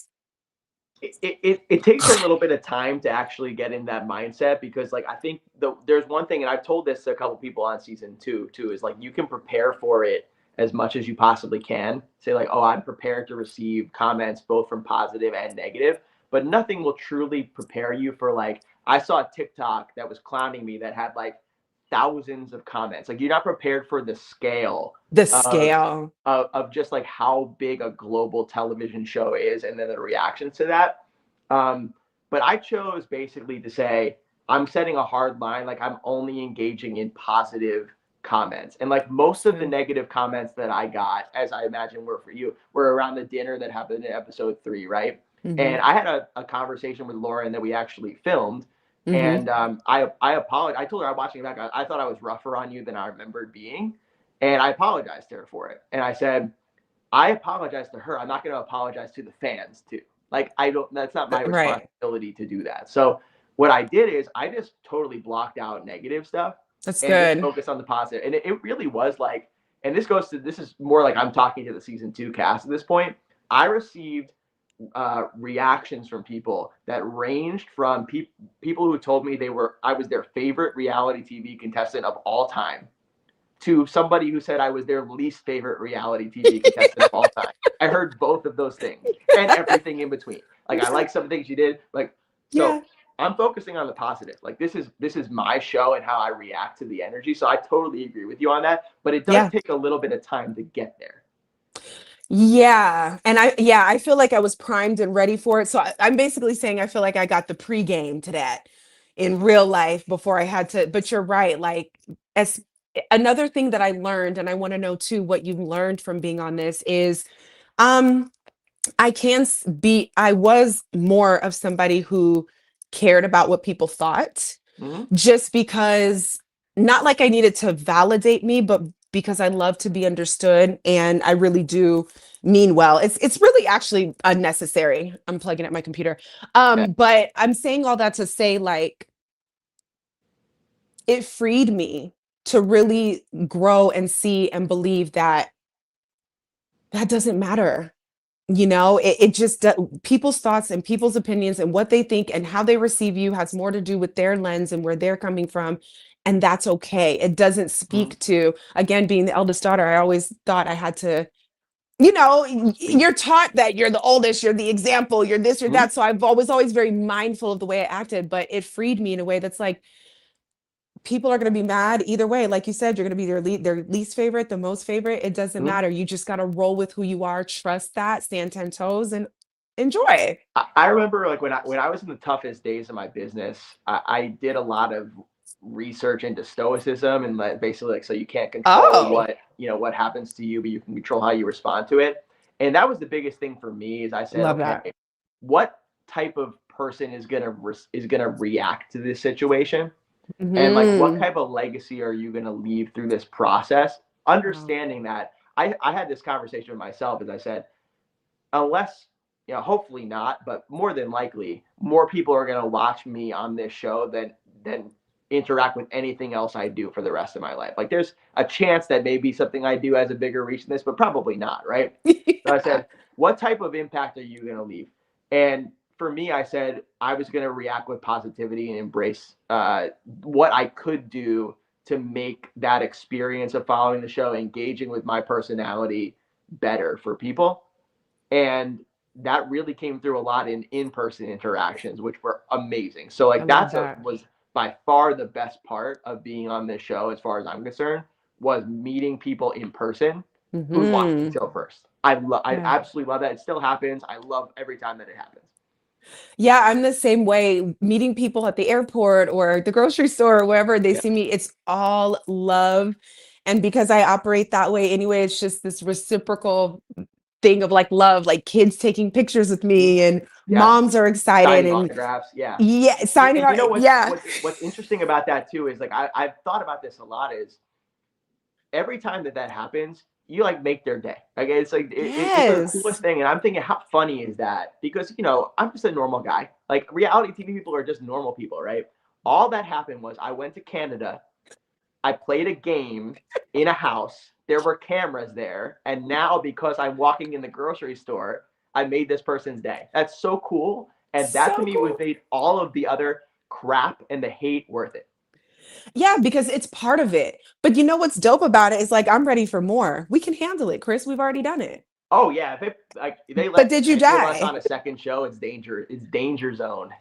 It takes a little bit of time to actually get in that mindset because like I think there's one thing, and I've told this to a couple people on season two too, is like you can prepare for it as much as you possibly can. Say like, oh, I'm prepared to receive comments both from positive and negative, but nothing will truly prepare you for like I saw a TikTok that was clowning me that had like thousands of comments. Like you're not prepared for the scale the of scale. just like how big a global television show is and then the reactions to that. Um, but I chose basically to say, I'm setting a hard line. Like I'm only engaging in positive comments. And like most of the Mm, negative comments that I got, as I imagine were for you, were around the dinner that happened in episode 3, right? And mhm, I had a conversation with Lauren that we actually filmed. mhm. And I apologized. I told her I'm watching it back. I thought I was rougher on you than I remembered being. And I apologized to her for it. And I said, I apologize to her. I'm not going to apologize to the fans too. Like I don't. That's not my Right. responsibility to do that. So what I did is I just totally blocked out negative stuff That's and just good. focused on the positive. And it really was like. And this is more like I'm talking to the season 2 cast at this point. I received reactions from people that ranged from people who told me I was their favorite reality TV contestant of all time to somebody who said I was their least favorite reality TV contestant of all time. I heard both of those things and everything in between. Like I like some things you did. Like so Yeah. I'm focusing on the positive. Like this is my show and how I react to the energy. So I totally agree with you on that. But it does Yeah. take a little bit of time to get there. Yeah. And I feel like I was primed and ready for it. So I'm basically saying I feel like I got the pregame to that in real life before I had to, but you're right. Like, as another thing that I learned, and I want to know too what you learned from being on this is um I was more of somebody who cared about what people thought, Mm-hmm. just because, not like I needed to validate me, but because I love to be understood and I really do mean well. It's really actually unnecessary. I'm plugging at my computer. Yeah. But I'm saying all that to say, like, it freed me to really grow and see and believe that that doesn't matter. It just people's thoughts and people's opinions and what they think and how they receive you has more to do with their lens and where they're coming from. And that's okay. It doesn't Mm-hmm. speak to, again, being the eldest daughter. I always thought I had to you're taught that you're the oldest, you're the example, you're this, you're Mhm. that. So I've always very mindful of the way I acted, but it freed me in a way that's like, people are going to be mad either way. Like you said, you're going to be their least favorite, the most favorite. It doesn't Mhm. matter. You just got to roll with who you are, trust that, stand 10 toes, and enjoy. I remember like when I was in the toughest days of my business, I did a lot of research into stoicism and like basically like so you can't control Oh, what happens to you, but you can control how you respond to it. And that was the biggest thing for me is I said, love okay, that. what type of person is gonna react to this situation? And like what Hmm. type of legacy are you gonna leave through this process? Wow. Understanding that I had this conversation with myself as I said, unless hopefully not, but more than likely, more people are going to watch me on this show than interact with anything else I do for the rest of my life. Like there's a chance that maybe something I do has a bigger reach than this, but probably not, right? So I said, what type of impact are you going to leave? And for me, I said I was going to react with positivity and embrace what I could do to make that experience of following the show, engaging with my personality better for people. And that really came through a lot in in-person interactions, which were amazing. So I like love that's a that. was by far the best part of being on this show as far as I'm concerned, was meeting people in person who watched the Hmm. show first. I Yeah. absolutely love that. It still happens. I love every time that it happens. Yeah, I'm the same way. Meeting people at the airport or the grocery store or wherever they Yeah. see me, it's all love. And because I operate that way anyway, it's just this reciprocal thing of like love, like kids taking pictures with Mhm. me and Yes. moms are excited Signing and autographs. Yeah. yeah, signing And you out. know what's Yeah. what's what's interesting about that too is like I've thought about this a lot is every time that happens, you like make their day. Like it's like it's the coolest Yes. thing, and I'm thinking, how funny is that? Because I'm just a normal guy. Like reality TV people are just normal people, right? All that happened was I went to Canada, I played a game in a house. There were cameras there, and now because I'm walking in the grocery store, I made this person's day. That's so cool, and that to So me would cool. made all of the other crap and the hate worth it. Yeah, because it's part of it. But you know what's dope about it is like, I'm ready for more. We can handle it, Chris. We've already done it. Oh yeah, if they But let did you any of us on die? a second show, it's danger. It's danger zone.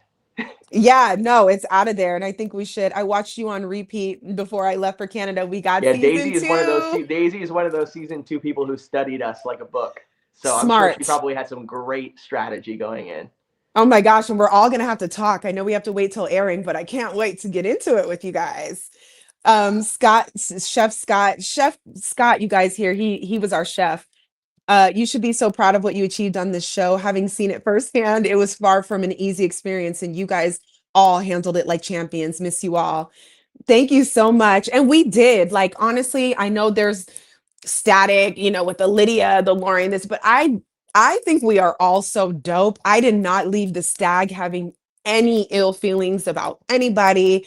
Yeah, no, it's out of there. And I think we should. I watched you on repeat before I left for Canada. We got Yeah, season two. Daisy is one of those season two people who studied us like a book. So I'm sure she Smart. probably had some great strategy going in. Oh my gosh. And we're all going to have to talk. I know we have to wait till airing, but I can't wait to get into it with you guys. Chef Scott, you guys here. He was our chef. You should be so proud of what you achieved on this show. Having seen it firsthand, it was far from an easy experience, and you guys all handled it like champions. Miss you all. Thank you so much. And we did. Like, honestly, I know there's static, with the Lydia, the Lauren, this, but I think we are all so dope. I did not leave the stag having any ill feelings about anybody.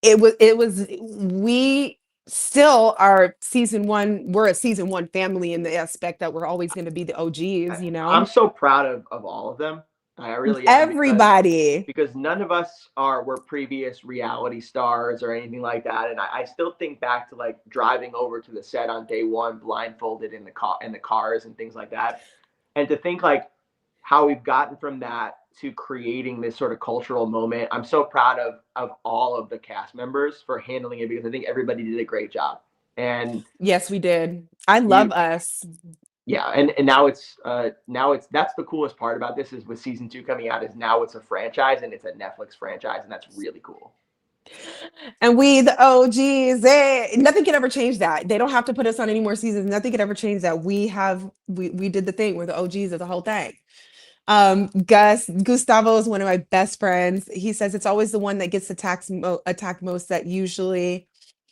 It was we still are season one, we're a season one family in the aspect that we're always going to be the OGs, I'm so proud of all of them. I really am everybody. because none of us were previous reality stars or anything like that. And I still think back to like driving over to the set on day one, blindfolded in the cars and things like that. And to think like how we've gotten from that to creating this sort of cultural moment. I'm so proud of all of the cast members for handling it because I think everybody did a great job. And Yes, we did. I love you us. yeah, and now it's that's the coolest part about this is with season two coming out is now it's a franchise and it's a Netflix franchise and that's really cool. And we, the OGs, nothing can ever change that. They don't have to put us on any more seasons. Nothing can ever change that. We did the thing. We're the OGs of the whole thing. Gustavo is one of my best friends. He says it's always the one that gets attacked most that's usually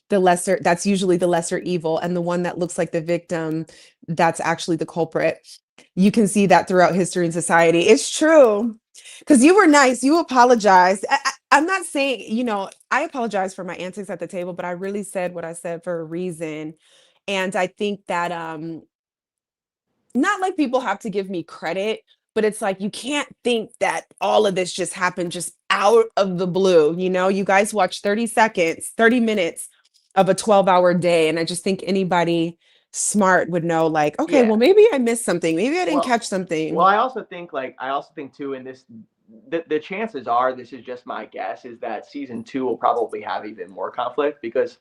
the lesser evil, and the one that looks like the victim, that's actually the culprit. You can see that throughout history and society. It's true. Because you were nice, you apologized. I'm not saying, I apologize for my antics at the table, but I really said what I said for a reason. And I think that not like people have to give me credit, but it's like you can't think that all of this just happened just out of the blue. You guys watch 30 seconds, 30 minutes of a 12-hour day. And I just think anybody smart would know, like, okay, Yeah. well, maybe I missed something. Maybe I didn't Well, catch something. well, I also think too, in this, the chances are, this is just my guess, is that season two will probably have even more conflict because,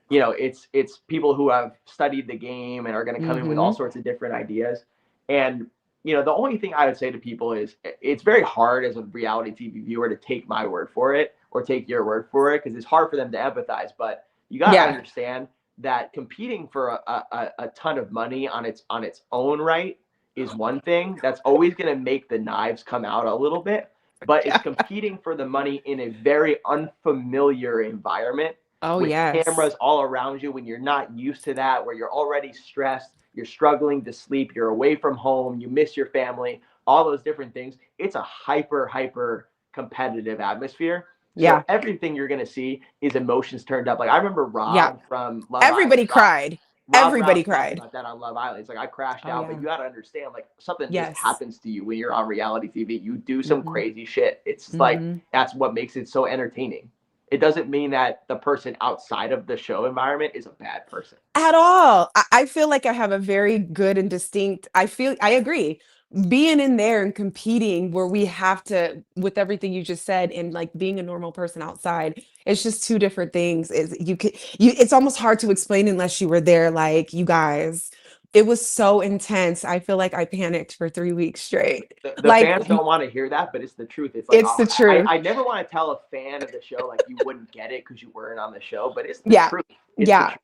it's people who have studied the game and are going to come in with all Hmm. sorts of different ideas. And, the only thing I would say to people is it's very hard as a reality TV viewer to take my word for it or take your word for it because it's hard for them to empathize. But you got to Yeah. understand that competing for a ton of money on its own right is one thing that's always going to make the knives come out a little bit, but it's Yeah. competing for the money in a very unfamiliar environment Oh, with yes. cameras all around you when you're not used to that, where you're already stressed, you're struggling to sleep, you're away from home, you miss your family, all those different things. It's a hyper competitive atmosphere. So Yeah. everything you're going to see is emotions turned up. Like I remember Yeah. Rob from Love Island. Everybody cried. Rob Everybody Brown's talking cried. about that on Love Island. It's like I crashed Oh, out, but yeah. you got to understand, like something just Yes. happens to you when you're on reality TV. You do some Hmm. crazy shit. It's just like Hmm. that's what makes it so entertaining. It doesn't mean that the person outside of the show environment is a bad person. At all. I feel like I have a very good and distinct, I agree. Being in there and competing where we have to, with everything you just said, and like being a normal person outside, it's just two different things. It's almost hard to explain unless you were there. Like, you guys, it was so intense. I feel like I panicked for 3 weeks straight. The Like, fans don't want to hear that, but it's the truth. It's like, it's oh, the I, truth. I never want to tell a fan of the show like you wouldn't get it because you weren't on the show, but it's the Yeah. truth. It's the Yeah. truth.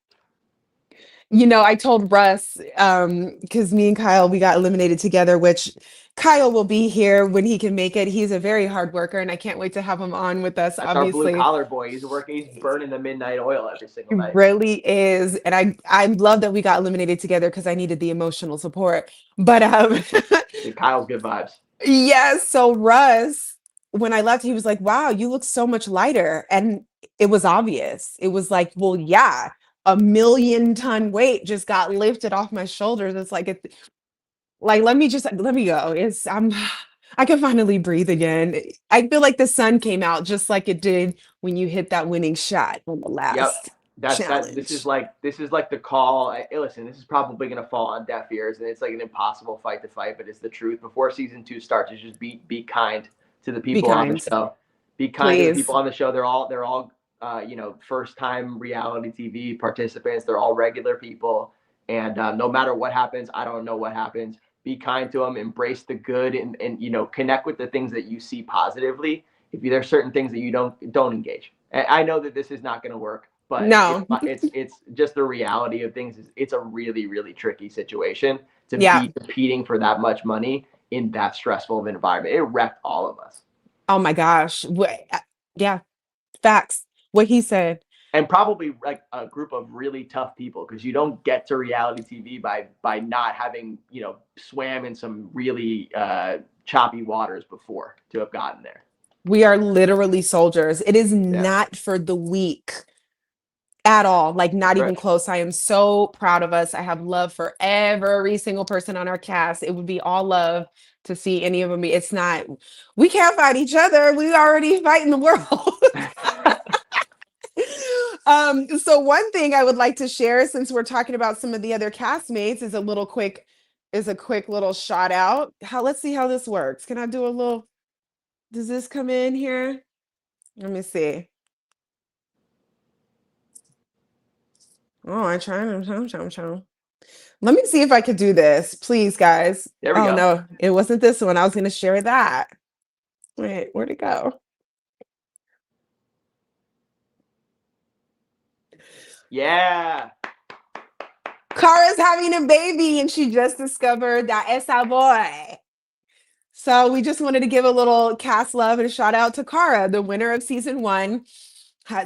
I told Russ, because me and Kyle, we got eliminated together, which Kyle will be here when he can make it. He's a very hard worker, and I can't wait to have him on with us, That's our blue obviously. collar boy. He's working. He's burning the midnight oil every He single night. really is. And I love that we got eliminated together because I needed the emotional support. But Dude, Kyle's good vibes. yes, so Russ, when I left, he was like, wow, you look so much lighter. And it was obvious. It was like, well, yeah, a 1,000,000-ton weight just got lifted off my shoulders. It's like, let me go. I can finally breathe again. I feel like the sun came out just like it did when you hit that winning shot on the Yep. last That's that. challenge. This is like the call. Hey, listen, this is probably gonna fall on deaf ears, and it's like an impossible fight to fight, but it's the truth. Before season two starts, is just be kind to the Be people on the kind, show. Be kind to the please. people on the show. They're all first time reality TV participants. They're all regular people, and no matter what happens, I don't know what happens. Be kind to them. Embrace the good, and connect with the things that you see positively. If there's certain things that you don't engage. I know that this is not going to work, but No. it's just the reality of things. It's a really tricky situation to Yeah. be competing for that much money in that stressful of an environment. It wrecked all of us, Oh my gosh. Yeah, facts. What he said. and probably like a group of really tough people because you don't get to reality TV by not having swam in some really choppy waters before to have gotten there. We are literally soldiers. It is Yeah, not for the weak at all, like not that's even right. close. I am so proud of us. I have love for every single person on our cast. It would be all love to see any of them be. It's not, we can't fight each other. We already fighting the world. So one thing I would like to share, since we're talking about some of the other castmates, is a quick little shout out. Let's see how this works. Can I do a little, does this come in here? Let me see. Oh, I tried. Let me see if I could do this, please, guys. There we Oh go. no, it wasn't this one. I was going to share that. Wait, where'd it go? Yeah. Kara's having a baby, and she just discovered that it's a boy. So we just wanted to give a little cast love and a shout out to Kara, the winner of season one.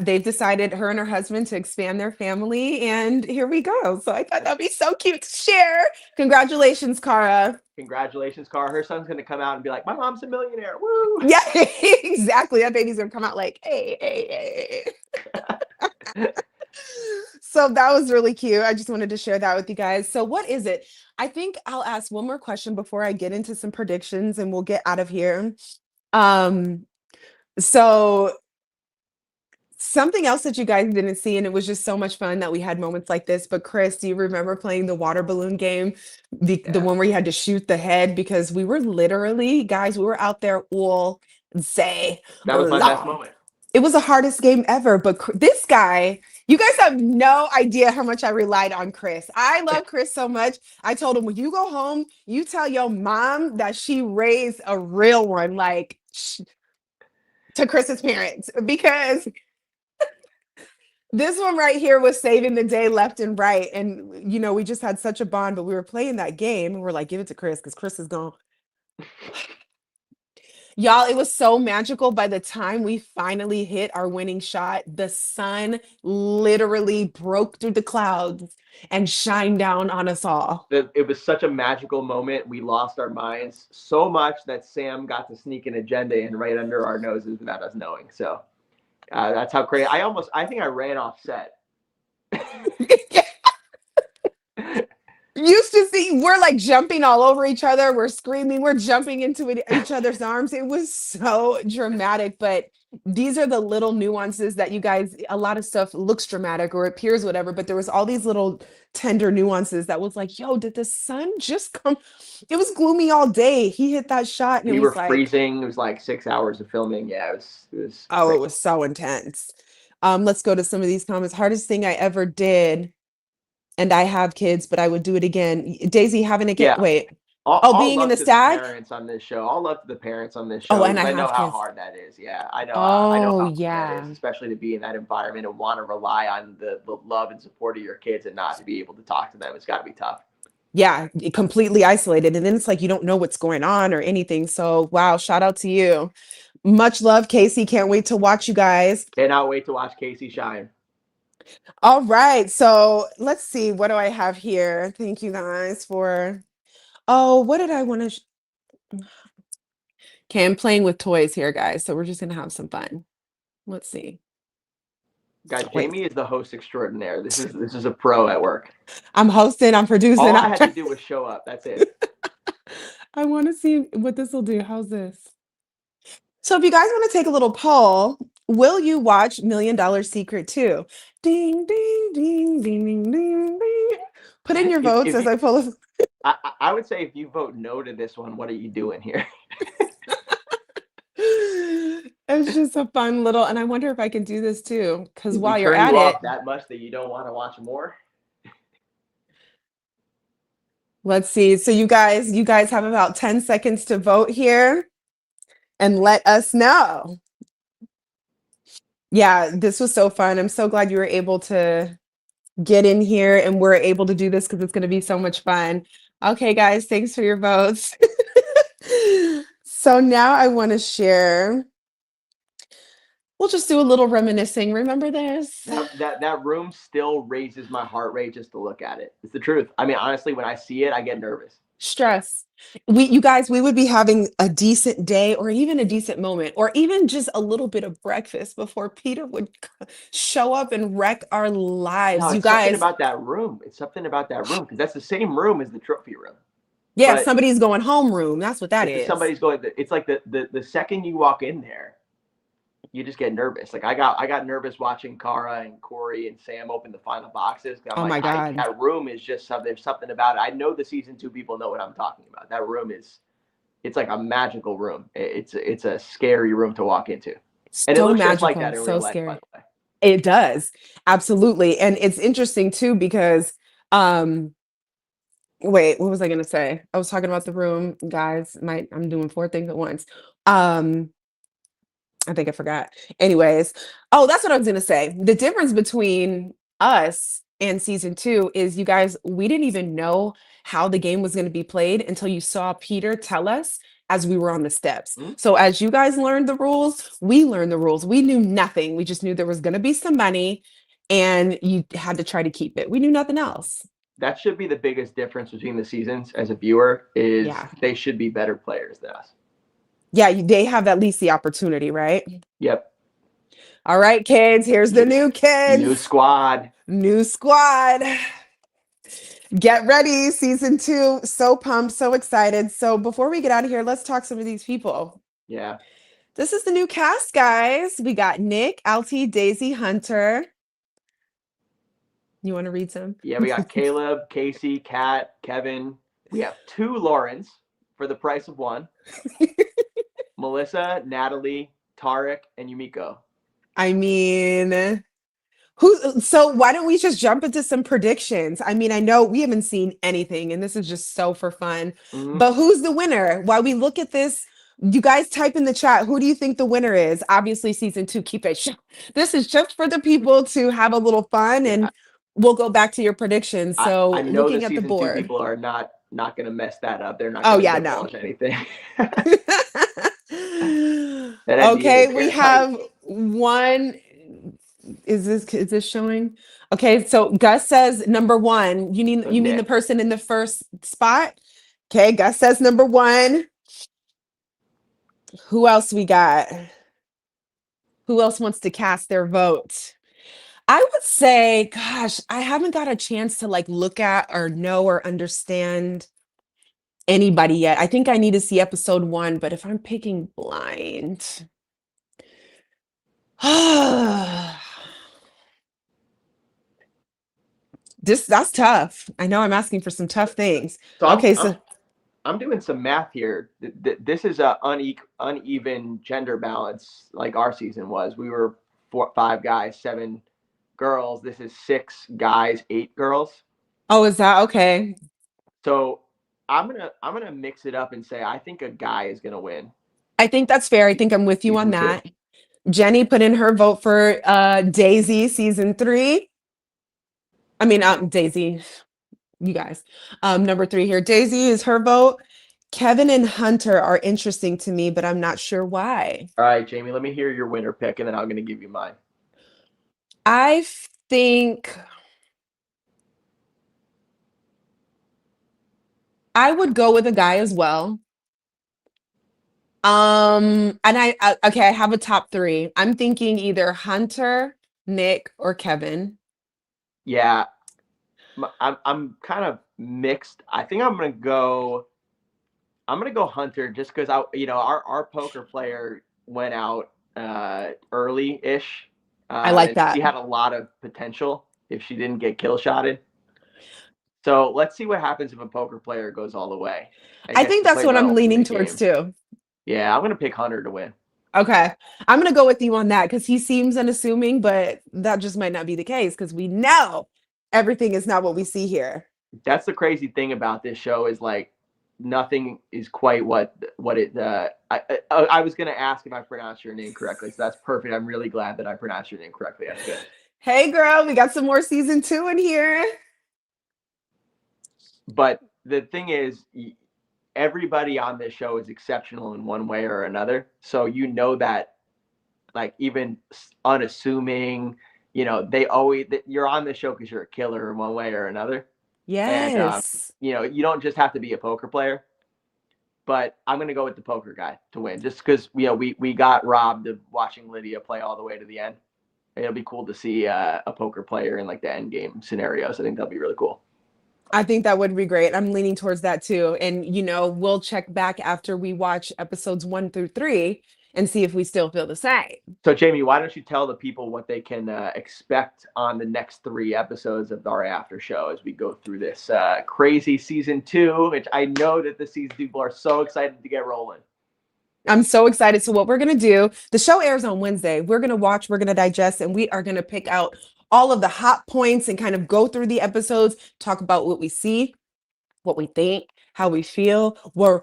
They've decided, her and her husband, to expand their family, and here we go. So I thought that'd be so cute to share. Congratulations, Kara. Congratulations, Car. Her son's gonna come out and be like, "My mom's a millionaire." Woo! Yeah, exactly. That baby's gonna come out like, hey. So that was really cute. I just wanted to share that with you guys. So what is it? I think I'll ask one more question before I get into some predictions, and we'll get out of here. Um, so Something else that you guys didn't see, and it was just so much fun that we had moments like this. But Chris, do you remember playing the water balloon game? The Yeah, one where you had to shoot the head because we were literally, guys, we were out there all day that was my best long. moment. It was the hardest game ever. But this guy, you guys have no idea how much I relied on Chris. I love Chris so much. I told him, when you go home, you tell your mom that she raised a real one, like to Chris's parents, because this one right here was saving the day left and right. And, we just had such a bond, but we were playing that game and we're like, give it to Chris because Chris is gone. Y'all, it was so magical. By the time we finally hit our winning shot, the sun literally broke through the clouds and shined down on us all. It was such a magical moment. We lost our minds so much that Sam got to sneak an agenda in right under our noses without us knowing. So that's how crazy. I think I ran off set. Used to see, we're like jumping all over each other, we're screaming, we're jumping into each other's arms. It was so dramatic, but these are the little nuances that you guys, a lot of stuff looks dramatic or appears whatever, but there was all these little tender nuances that was like, yo, did the sun just come? It was gloomy all day. He hit that shot and We it were was like freezing. It was like 6 hours of filming. Yeah, it was oh, crazy. it was so intense. Let's go to some of these comments. Hardest thing I ever did, and I have kids, but I would do it again. Daisy, having a kid. Yeah. Wait. All Being in love the to the Stag. parents on this show. All love to the parents on this Oh, show and I because I know have how kids. hard that is. Yeah, I know. I know Oh, how hard that is, yeah. especially to be in that environment and want to rely on the love and support of your kids and not to be able to talk to them. It's got to be tough. Yeah, completely isolated. And then it's like you don't know what's going on or anything. So, wow, shout out to you. Much love, Casey. Can't wait to watch you guys. Cannot wait to watch Casey shine. All right. So, let's see. What do I have here? Thank you guys for. Oh, what did I want to? Okay, I'm playing with toys here, guys. So, we're just going to have some fun. Let's see. Guys, Wait. Jaimi is the host extraordinaire. This is a pro at work. I'm hosting, I'm producing. All I had to do was show up. That's it. I want to see what this will do. How's this? So if you guys want to take a little poll, will you watch $1,000,000 Secret 2? Ding, ding, ding, ding, ding, ding, ding. Put in your votes as I pull this. I would say if you vote no to this one, what are you doing here? It's just a fun little, and I wonder if I can do this too, because while you're turn at you it, off that much that you don't want to watch more. let's see. So you guys have about 10 seconds to vote here and let us know. Yeah, this was so fun. I'm so glad you were able to get in here and we're able to do this because it's going to be so much fun. Okay, guys, thanks for your votes. So now I want to share. We'll just do a little reminiscing. Remember this? That room still raises my heart rate just to look at it. It's the truth. I mean, honestly, when I see it, I get nervous. Stress. You guys, we would be having a decent day or even a decent moment or even just a little bit of breakfast before Peter would show up and wreck our lives. No, you it's guys. something about that room. It's something about that room because that's the same room as the trophy room. Yeah, But somebody's going home room. That's what that is. somebody's going. It's like the second you walk in there, you just get nervous. Like I got nervous watching Cara and Corey and Sam open the final boxes. I'm Oh like, my God. that room is just something. There's something about it. I know the season 2 people know what I'm talking about. That room it's like a magical room. It's a scary room to walk into, and it So looks just like magical, that in so real life, scary. by the way. It does. Absolutely. And it's interesting too because wait, what was I gonna say? I was talking about the room, guys. I'm doing 4 things at once. I think I forgot. Anyways, oh, that's what I was gonna say. The difference between us and season 2 is you guys, we didn't even know how the game was gonna be played until you saw Peter tell us as we were on the steps. Mhm. So as you guys learned the rules, we learned the rules. We knew nothing. We just knew there was gonna be some money and you had to try to keep it. We knew nothing else. That should be the biggest difference between the seasons as a viewer is Yeah. they should be better players than us. Yeah, they have at least the opportunity, right? Yep. All right, kids, here's the new kids. New squad. New squad. Get ready, season 2. So pumped, so excited. So before we get out of here, let's talk some of these people. Yeah. This is the new cast, guys. We got Nick, Alti, Daisy, Hunter. You want to read some? Yeah, we got Caleb, Casey, Kat, Kevin. We have 2 Laurens for the price of 1. Melissa, Natalie, Tarek, and Yumiko. I mean, so why don't we just jump into some predictions? I mean, I know we haven't seen anything and this is just so for fun. Mhm. But who's the winner? While we look at this, you guys type in the chat, who do you think the winner is? Obviously, season 2, keep it short. This is just for the people to have a little fun, and Yeah. we'll go back to your predictions. So I know the looking at the season 2 board. people are not going to mess that up. They're not Oh going to yeah, no. divulge anything. That NDA Okay, is we airtight. have one. Is this showing? Okay, so Gus says number 1. You mean So the Nick. person in the first spot? Okay, Gus says number 1. Who else we got? Who else wants to cast their vote? I would say, gosh, I haven't got a chance to like look at or know or understand anybody yet. I think I need to see episode 1, but if I'm picking blind, that's tough. I know I'm asking for some tough things. So Okay, so I'm doing some math here. This is a uneven gender balance, like our season was. We were 5 guys, 7 girls. This is 6 guys, 8 girls. oh, is that okay? So I'm gonna mix it up and say I think a guy is gonna win. I think that's fair. I think I'm with you on Season 2. that. Jenny put in her vote for Daisy season 3. I mean, Daisy, you guys. Number 3 here. Daisy is her vote. Kevin and Hunter are interesting to me, but I'm not sure why. All right, Jaimi, let me hear your winner pick, and then I'm gonna give you mine. I think I would go with a guy as well. And okay, I have a top 3. I'm thinking either Hunter, Nick, or Kevin. Yeah, I'm kind of mixed. I think I'm gonna go Hunter just because our poker player went out early-ish. I like and that. She had a lot of potential if she didn't get kill shotted. So let's see what happens if a poker player goes all the way. I think that's what I'm leaning towards too. Yeah, I'm gonna pick Hunter to win. Okay, I'm gonna go with you on that because he seems unassuming, but that just might not be the case because we know everything is not what we see here. That's the crazy thing about this show is like nothing is quite what it. I was gonna ask if I pronounced your name correctly, so that's perfect. I'm really glad that I pronounced your name correctly. That's good. Hey, girl, we got some more season 2 in here. But the thing is, everybody on this show is exceptional in one way or another. So you know that, like even unassuming, you're on the show because you're a killer in one way or another. Yes. And you don't just have to be a poker player. But I'm gonna go with the poker guy to win, just because we got robbed of watching Lydia play all the way to the end. It'll be cool to see a poker player in like the end game scenarios. I think that'll be really cool. I think that would be great. I'm leaning towards that too. And, we'll check back after we watch episodes 1 through 3 and see if we still feel the same. So, Jaimi, why don't you tell the people what they can expect on the next 3 episodes of our after show as we go through this crazy season 2, which I know that the season people are so excited to get rolling. I'm so excited. So what we're going to do, the show airs on Wednesday. We're going to watch, we're going to digest, and we are going to pick out all of the hot points and kind of go through the episodes, talk about what we see, what we think, how we feel, where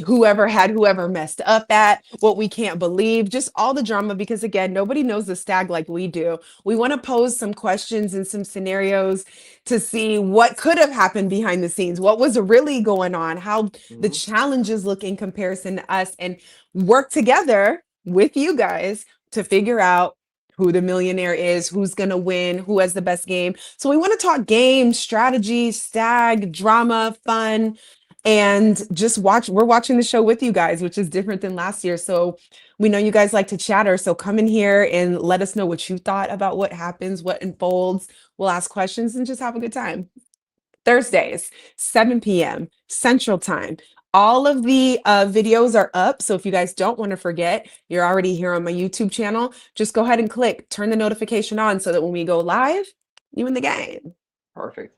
whoever messed up at, what we can't believe, just all the drama, because again, nobody knows the Stag like we do. We want to pose some questions and some scenarios to see what could have happened behind the scenes, what was really going on, how the challenges look in comparison to us, and work together with you guys to figure out who the millionaire is, who's going to win, who has the best game. So we want to talk games, strategy, Stag, drama, fun, and just watch. We're watching the show with you guys, which is different than last year. So we know you guys like to chatter. So come in here and let us know what you thought about what happens, what unfolds. We'll ask questions and just have a good time. Thursdays, 7 p.m. Central Time. All of the videos are up. So if you guys don't want to forget, you're already here on my YouTube channel. Just go ahead and click, turn the notification on so that when we go live, you in the game. Perfect.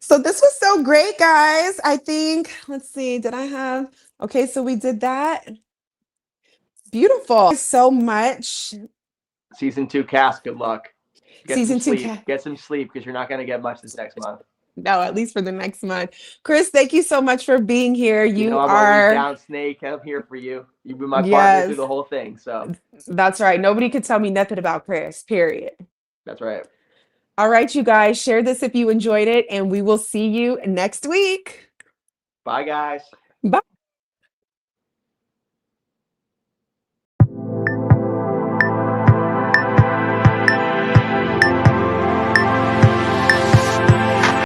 So this was so great, guys. I think, let's see, did I have, okay, so we did that. Beautiful. So much. Season 2 cast, good luck. Get Season some 2 sleep. Get some sleep because you're not going to get much this next month. No, at least for the next month. Chris, thank you so much for being here. You know, I'm always down, Snake. I'm here for you. You've been my partner through the whole thing. So that's right. Nobody could tell me nothing about Chris, period. That's right. All right, you guys, share this if you enjoyed it, and we will see you next week. Bye, guys. Bye.